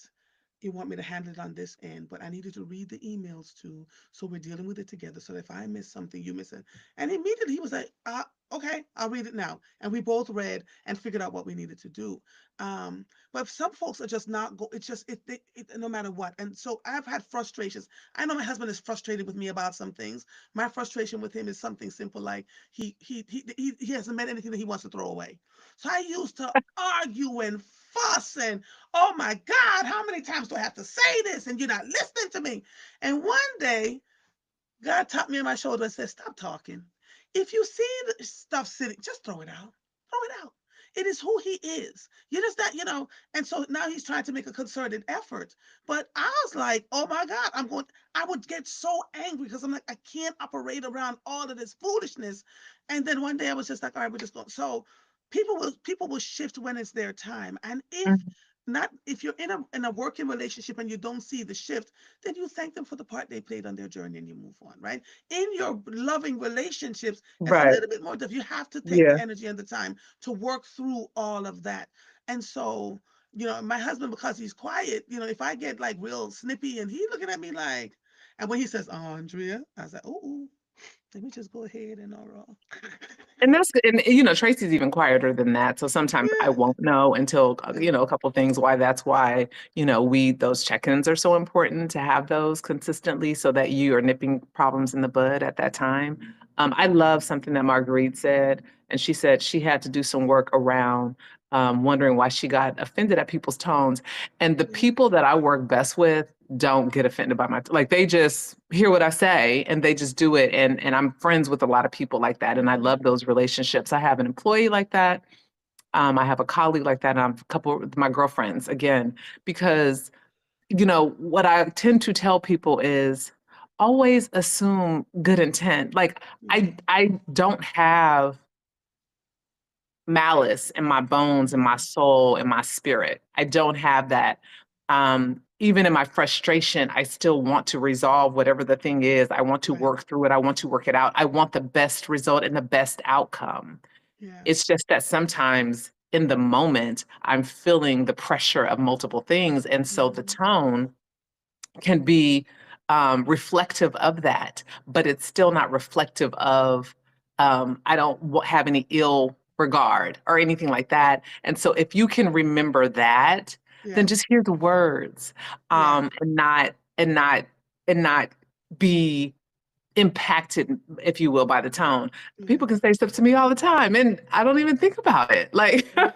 you want me to handle it on this end, but I needed to read the emails too. So we're dealing with it together. So if I miss something, you miss it. And immediately he was like, okay, I'll read it now. And we both read and figured out what we needed to do. Um, but some folks are just not go. It's just no matter what. And so I've had frustrations. I know my husband is frustrated with me about some things. My frustration with him is something simple like he hasn't met anything that he wants to throw away. So I used to argue and fuss and oh my God, how many times do I have to say this? And you're not listening to me. And one day God tapped me on my shoulder and said, Stop talking. If you see the stuff sitting, just throw it out. Throw it out. It is who he is. You just that. And so now he's trying to make a concerted effort. But I was like, oh my God, I would get so angry because I'm like, I can't operate around all of this foolishness. And then one day I was just like, all right, we're just going. So people will shift when it's their time. And if you're in a working relationship and you don't see the shift, then you thank them for the part they played on their journey and you move on, right? In your loving relationships, it's a Right. little bit more difficult. You have to take the Yeah. energy and the time to work through all of that. And so, my husband, because he's quiet, if I get like real snippy and he looking at me like, and when he says, Andrea, I was like, oh, let me just go ahead and all right. And Tracy's even quieter than that. So sometimes I Yeah. won't know until, Yeah. a couple of things why that's why, those check-ins are so important to have those consistently so that you are nipping problems in the bud at that time. I love something that Marguerite said, and she said she had to do some work around wondering why she got offended at people's tones. And the Yeah. people that I work best with don't get offended by my like they just hear what I say and they just do it. And I'm friends with a lot of people like that. And I Hmm. love those relationships. I have an employee like that. I have a colleague like that. And I have a couple of my girlfriends again, because what I tend to tell people is always assume good intent. Like Yeah. I don't have malice in my bones and my Hmm. soul and my spirit. I don't have that. Even in my frustration, I still want to resolve whatever the thing is. I want to Right. work through it. I want to work it out. I want the best result and the best outcome. Yeah. It's just that sometimes in the moment, I'm feeling the pressure of multiple things. And so the Hmm. tone can be reflective of that, but it's still not reflective of, I don't have any ill regard or anything like that. And so if you can remember that, then Yeah. just hear the words Yeah. and not be impacted, if you will, by the tone. People Yeah. can say stuff to me all the time and I don't even think about it. Like, Yeah.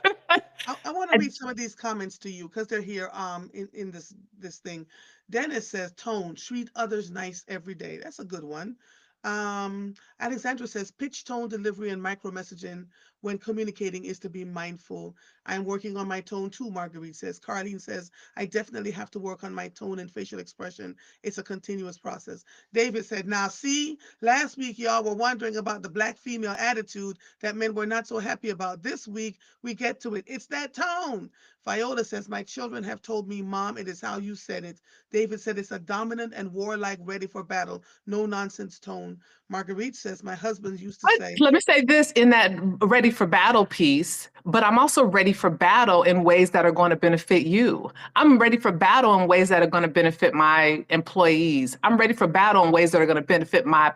I want to I, read some of these comments to you because they're here in this thing. Dennis says tone, treat others nice every day. That's a good one. Alexandra says pitch, tone, delivery, and micro messaging when communicating is to be mindful. I'm working on my tone too, Marguerite says. Carlene says, I definitely have to work on my tone and facial expression. It's a continuous process. David said, now see, last week y'all were wondering about the black female attitude that men were not so happy about. This week we get to it. It's that tone. Viola says, my children have told me, Mom, it is how you said it. David said, it's a dominant and warlike, ready for battle, no nonsense tone. Marguerite says, my husband used to say, Let me say this in that ready for battle piece, but I'm also ready for battle in ways that are going to benefit you. I'm ready for battle in ways that are going to benefit my employees. I'm ready for battle in ways that are going to benefit my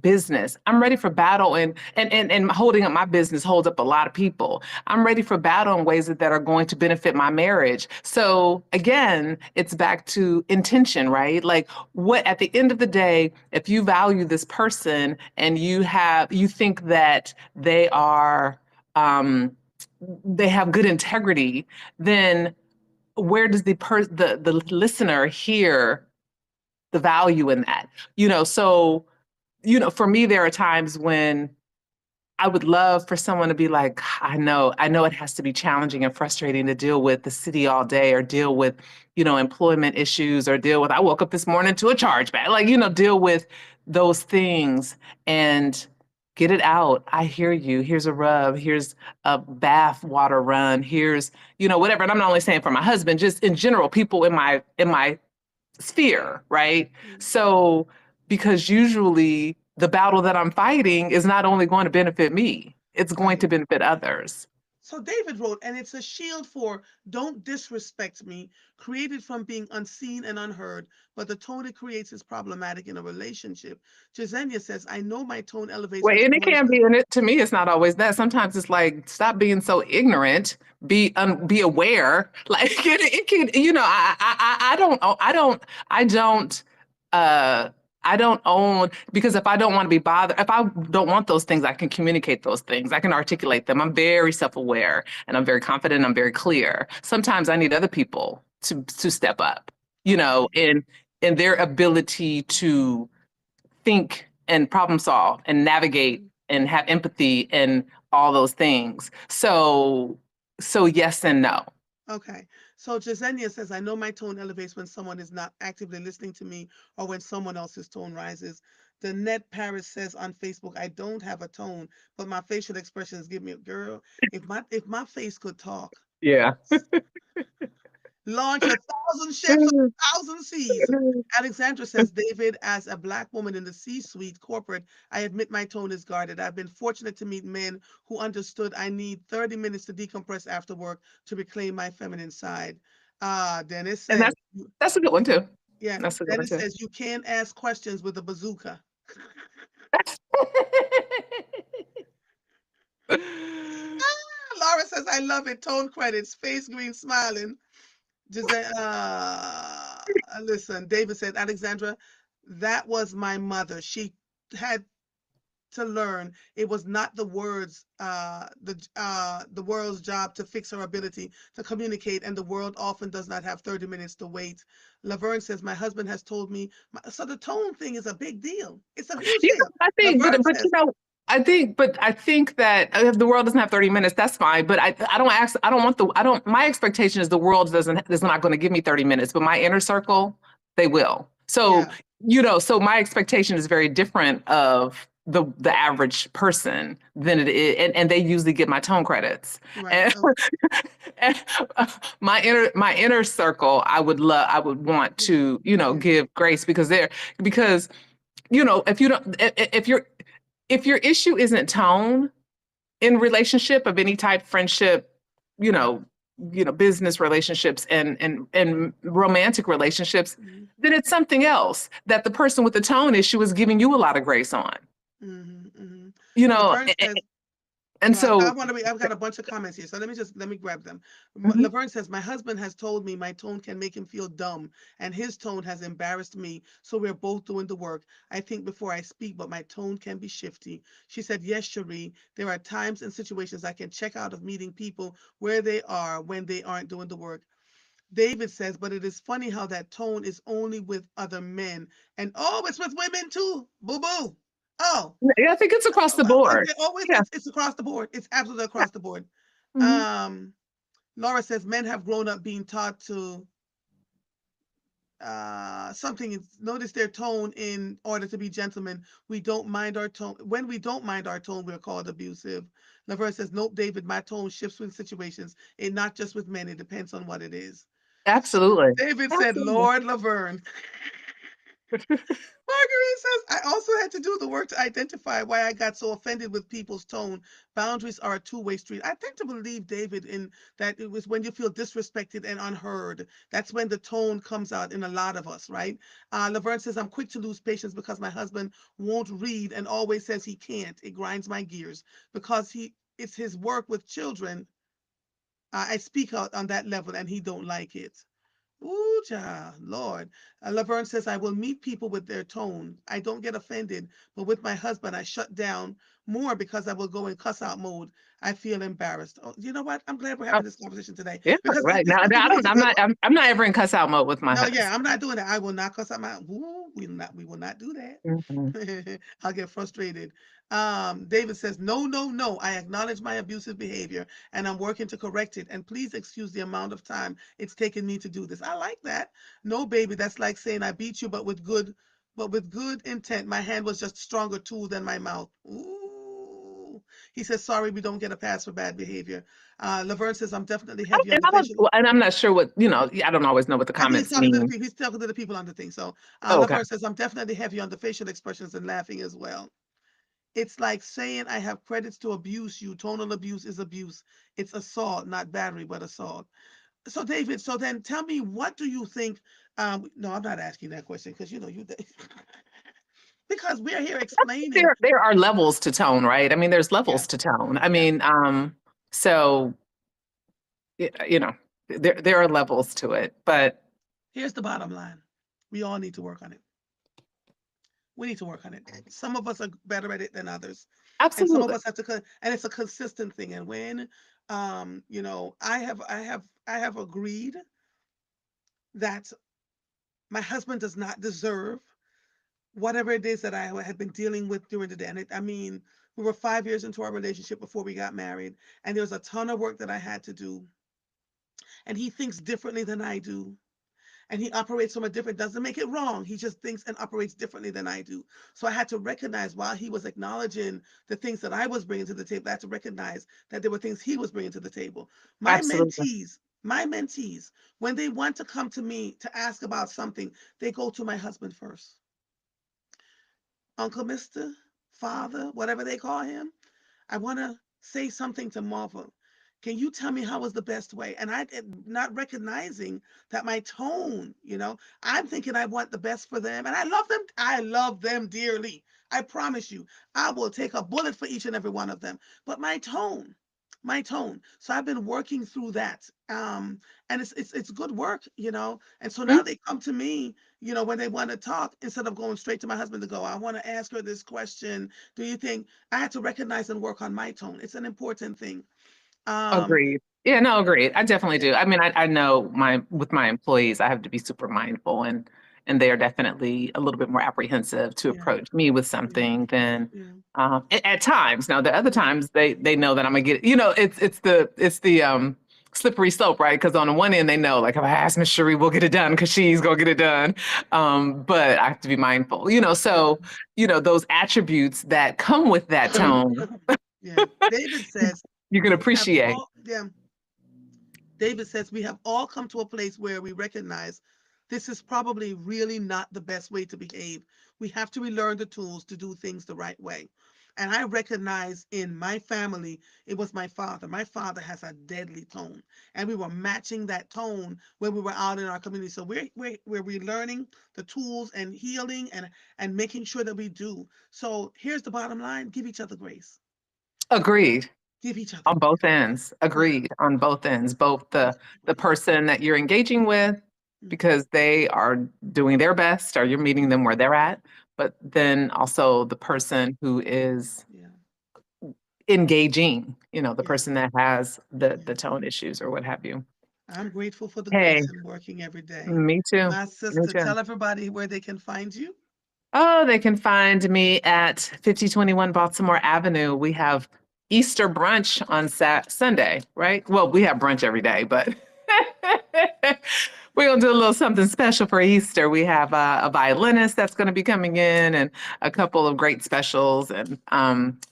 business. I'm ready for battle and holding up my business holds up a lot of people. I'm ready for battle in ways that are going to benefit my marriage. So again, it's back to intention, right? Like what at the end of the day, if you value this person and you think that um they have good integrity, then where does the listener hear the value in that? So for me, there are times when I would love for someone to be like, I know it has to be challenging and frustrating to deal with the city all day or deal with, employment issues or deal with, I woke up this morning to a chargeback, like, deal with those things and get it out. I hear you. Here's a rub. Here's a bath water run. Here's, whatever. And I'm not only saying for my husband, just in general, people in my sphere, right? So, because usually the battle that I'm fighting is not only going to benefit me, it's going to right. benefit others. So David wrote, and it's a shield for don't disrespect me, created from being unseen and unheard, but the tone it creates is problematic in a relationship. Jasenia says, I know my tone elevates Well, when and it someone is can be, and it to me, it's not always that. Sometimes it's like, stop being so ignorant. Be aware. Like it can, I don't, uh, I don't own because if I don't want to be bothered, if I don't want those things, I can communicate those things. I can articulate them. I'm very self-aware and I'm very confident. I'm very clear. Sometimes I need other people to step up, okay. in their ability to think and problem solve and navigate Mhm. and have empathy and all those things. So yes and no. Okay. So Jasenia says, I know my tone elevates when someone is not actively listening to me or when someone else's tone rises. Danette Paris says on Facebook, I don't have a tone, but my facial expressions give me a girl. If my face could talk, Yeah. launch 1,000 ships on 1,000 seas. Alexandra says, David, as a black woman in the C-suite corporate, I admit my tone is guarded. I've been fortunate to meet men who understood I need 30 minutes to decompress after work to reclaim my feminine side. Dennis And says, that's a good one too. yeah, That's a good one Dennis too. says, you can't ask questions with a bazooka. Laura says, I love it. Tone credits, face green smiling. Giselle, listen, David said, Alexandra, that was my mother. She had to learn it was not the world's job to fix her ability to communicate, and the world often does not have 30 minutes to wait. Laverne says, my husband has told me, so the tone thing is a big deal. It's a huge deal. I think, Laverne says, I think that if the world doesn't have 30 minutes, that's fine. But I don't want my expectation is the world is not going to give me 30 minutes, but my inner circle, they will. So, yeah, so my expectation is very different of the average person than it is. And they usually get my tone credits. right. And, and my inner circle, I would want Yeah, to, yeah. give grace because if you don't if your issue isn't tone in relationship of any type, friendship, you know business relationships and romantic relationships, Mhm, then it's something else that the person with the tone issue is giving you a lot of grace on. mhm, mhm. you know Laverne and, says, and well, I so want to be. I've got a bunch of comments here, so let me grab them. Mhm. Laverne says, "My husband has told me my tone can make him feel dumb, and his tone has embarrassed me. So we're both doing the work. I think before I speak, but my tone can be shifty." She said, "Yes, Cherie, there are times and situations I can check out of meeting people where they are when they aren't doing the work." David says, "But it is funny how that tone is only with other men, and oh, it's with women too. Boo boo." Oh, Yeah, I think it's across the board. Yeah. it's across the board. It's absolutely Yeah. across the board. Mhm. Um, Laura says men have grown up being taught to something is notice their tone in order to be gentlemen. We don't mind our tone. When we don't mind our tone, we're called abusive. Laverne says, nope, David, my tone shifts with situations. It not just with men, it depends on what it is. Absolutely. David said, Absolutely. Lord Laverne. Marguerite says, I also had to do the work to identify why I got so offended with people's tone. Boundaries are a two-way street. I tend to believe, David, in that it was when you feel disrespected and unheard. That's when the tone comes out in a lot of us, right? Laverne says, I'm quick to lose patience because my husband won't read and always says he can't. It grinds my gears because it's his work with children. I speak out on that level and he don't like it. Ooh, child, Lord. Laverne says, I will meet people with their tone. I don't get offended, but with my husband, I shut down more because I will go in cuss out mode. I feel embarrassed. Oh, you know what? I'm glad we're Oh, having this conversation today yeah, because right. this Now, is I really don't, is a good one. I'm not ever in cuss out mode with my No, husband. yeah, I'm not doing that. I will not cuss out my. Ooh, we will not do Mhm. that. I'll get frustrated. David says, no, no, no. I acknowledge my abusive behavior and I'm working to correct it. And please excuse the amount of time it's taken me to do this. I like that. No, baby, that's like saying I beat you, but with good intent. My hand was just a stronger tool than my mouth. Ooh. He says, sorry, we don't get a pass for bad behavior. Laverne says, I'm definitely heavy on And the facial. I'm not sure what, I don't always know what the I think he's comments talking to the mean. people. He's talking to the people on the thing. So Oh, okay. Laverne says, I'm definitely heavy on the facial expressions and laughing as well. It's like saying I have credits to abuse you. Tonal abuse is abuse. It's assault, not battery, but assault. So David, so then tell me, what do you think? No, I'm not asking that question because you know you because we're here explaining. There are levels to tone, right? I mean, there's Yeah, levels to tone. I yeah. mean, so you know, there are levels to it, but Here's the bottom line: we all need to work on it. We need to work on it. Some of us are better at it than others, and some of absolutely us have to. And it's a consistent thing. And when, I have agreed that my husband does not deserve whatever it is that I had been dealing with during the day. And I mean, we were 5 years into our relationship before we got married, and there was a ton of work that I had to do. And he thinks differently than I do, and he operates from a different, doesn't make it wrong, he just thinks and operates differently than I do. So I had to recognize, while he was acknowledging the things that I was bringing to the table, I had to recognize that there were things he was bringing to the table. my absolutely mentees my mentees, when they want to come to me to ask about something, they go to my husband first. Uncle, Mr. Father, whatever they call him, I want to say something to Marva. Can you tell me how was the best way? And I not recognizing that my tone, I'm thinking I want the best for them. And I love them. I love them dearly. I promise you, I will take a bullet for each and every one of them. But my tone. So I've been working through that. And it's good work. And so Mm, now they come to me, when they want to talk, instead of going straight to my husband to go, I want to ask her this question. Do you think I had to recognize and work on my tone? It's an important thing. Um, agreed. Yeah, no, agreed. I definitely yeah, do. I mean, I know with my employees, I have to be super mindful, and they are definitely a little bit more apprehensive to yeah, approach me with yeah, something than yeah, at times. Now, the other yeah, times they know that I'm gonna get, it's the slippery slope, right? Because on the one end they know, like, if I ask Miss Cherie, we'll get it done because she's gonna get it done. But I have to be mindful, yeah, so those attributes that come with that tone, yeah. David you, says you can we have appreciate. all, yeah. David says we have all come to a place where we recognize this is probably really not the best way to behave. We have to relearn the tools to do things the right way. And I recognize in my family, it was my father. My father has a deadly tone, and we were matching that tone when we were out in our community. So we're relearning the tools and healing and making sure that we do. So here's the bottom line: give each other grace. Agreed. Give each other On grace. both ends. Yeah, Agreed on both ends. Both give each other the grace. person that you're engaging with Mhm. because they are doing their best or you're meeting them where they're at, but then also the person who is Yeah, engaging, the yeah, person that has the yeah. tone issues or what have you. I'm grateful for the Hey, grace and working every day. me too. My Me sister, too. tell everybody where they can find you. Oh, they can find me at 5021 Baltimore Avenue. We have Easter brunch on Sunday, right? Well, we have brunch every day, but we're going to do a little something special for Easter. We have a violinist that's going to be coming in and a couple of great specials and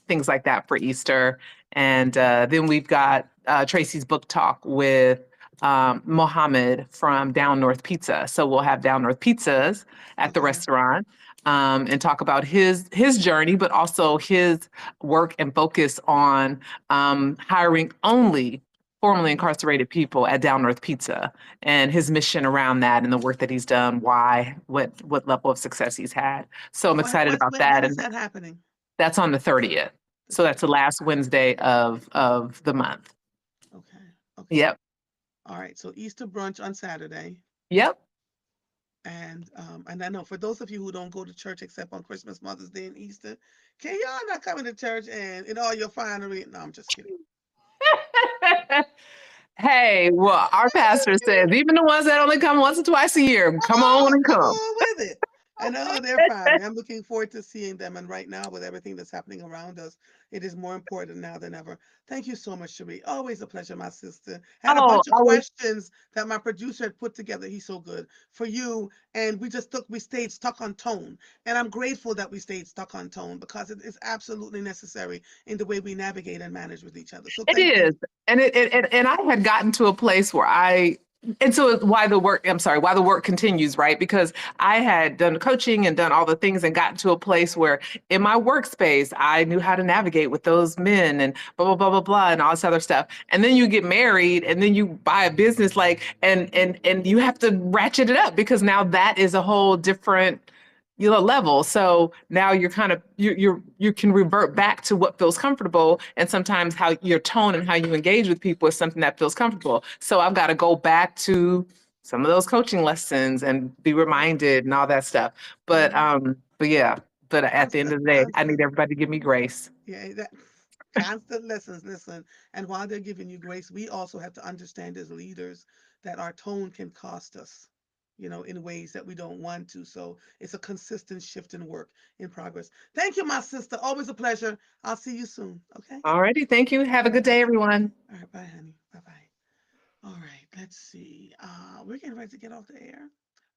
things like that for Easter. And then we've got Tracy's book talk with Mohammed from Down North Pizza. So we'll have Down North Pizzas at the Okay. restaurant and talk about his journey, but also his work and focus on hiring only formerly Mhm. incarcerated people at Down North Pizza and his mission around that and the work that he's done, why, what level of success he's had. So I'm excited about When that, is and that happening? that's on the 30th. The So that's the 30th. last Wednesday of the month. Okay. Okay. Yep. All right. So Easter brunch on Saturday. Yep. And I know for those of you who don't go to church except on Christmas, Mother's Day, and Easter, can y'all not come to church and in all your finery? No, I'm just kidding. Hey, well, our I'm pastor just says kidding. even the ones that only come once or twice a year, come on and Come come. on with it. I know they're fine. I'm looking forward to seeing them. And right now, with everything that's happening around us, it is more important now than ever. Thank you so much, Cherie. Always a pleasure, my sister. I had a Oh, bunch of always. questions that my producer had put together. He's so good for you. And we stayed stuck on tone. And I'm grateful that we stayed stuck on tone because it is absolutely necessary in the way we navigate and manage with each other. So It thank you. is. And I had gotten to a place where and so it's why the work, I'm sorry, why the work continues, right? Because I had done coaching and done all the things and gotten to a place where in my workspace, I knew how to navigate with those men and blah, blah, blah, blah, blah, and all this other stuff. And then you get married and then you buy a business like, and you have to ratchet it up because now that is a whole different level. So now you're kind of you can revert back to what feels comfortable, and sometimes how your tone and how you engage with people is something that feels comfortable. So I've got to go back to some of those coaching lessons and be Yeah. reminded and all that stuff. Hmm. But yeah, but at the end Constant, of the day, I need constant. everybody to give me grace. Yeah, that constant lessons. Listen, and while they're giving you grace, we also have to understand as leaders that our tone can cost us, in ways that we don't want to. So it's a consistent shift in work in progress. Thank you, my sister. Always a pleasure. I'll see you soon. Okay. Alrighty, thank you. Have a Bye good bye. day, everyone. All right. Bye, honey. Bye bye. All right, let's see. We're getting ready to get off the air.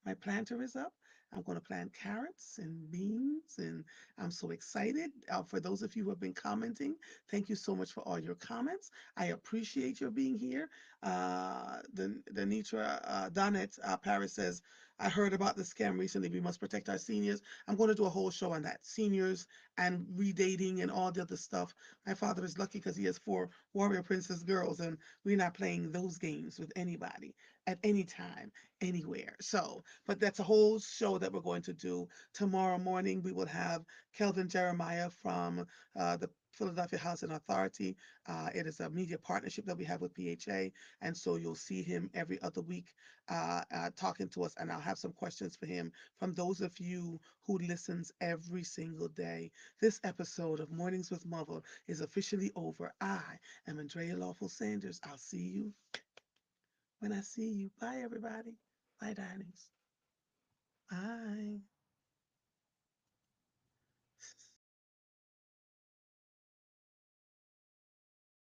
My planter is up. I'm going to plant carrots and beans, and I'm so excited. For those of you who have been commenting, thank you so much for all your comments. I appreciate your being here. The Nitra Donnet Paris says, I heard about the scam recently. We must protect our seniors. I'm going to do a whole show on that. Seniors and redating and all the other stuff. My father is lucky because he has four warrior princess girls, and we're not playing those games with anybody at any time, anywhere. So, but that's a whole show that we're going to do. Tomorrow morning, we will have Kelvin Jeremiah from the Philadelphia Housing Authority. It is a media partnership that we have with PHA. And so you'll see him every other week talking to us. And I'll have some questions for him from those of you who listens every single day. This episode of Mornings with Mother is officially over. I am Andrea Lawful Sanders. I'll see you when I see you. Bye, everybody. Bye, darlings. Bye.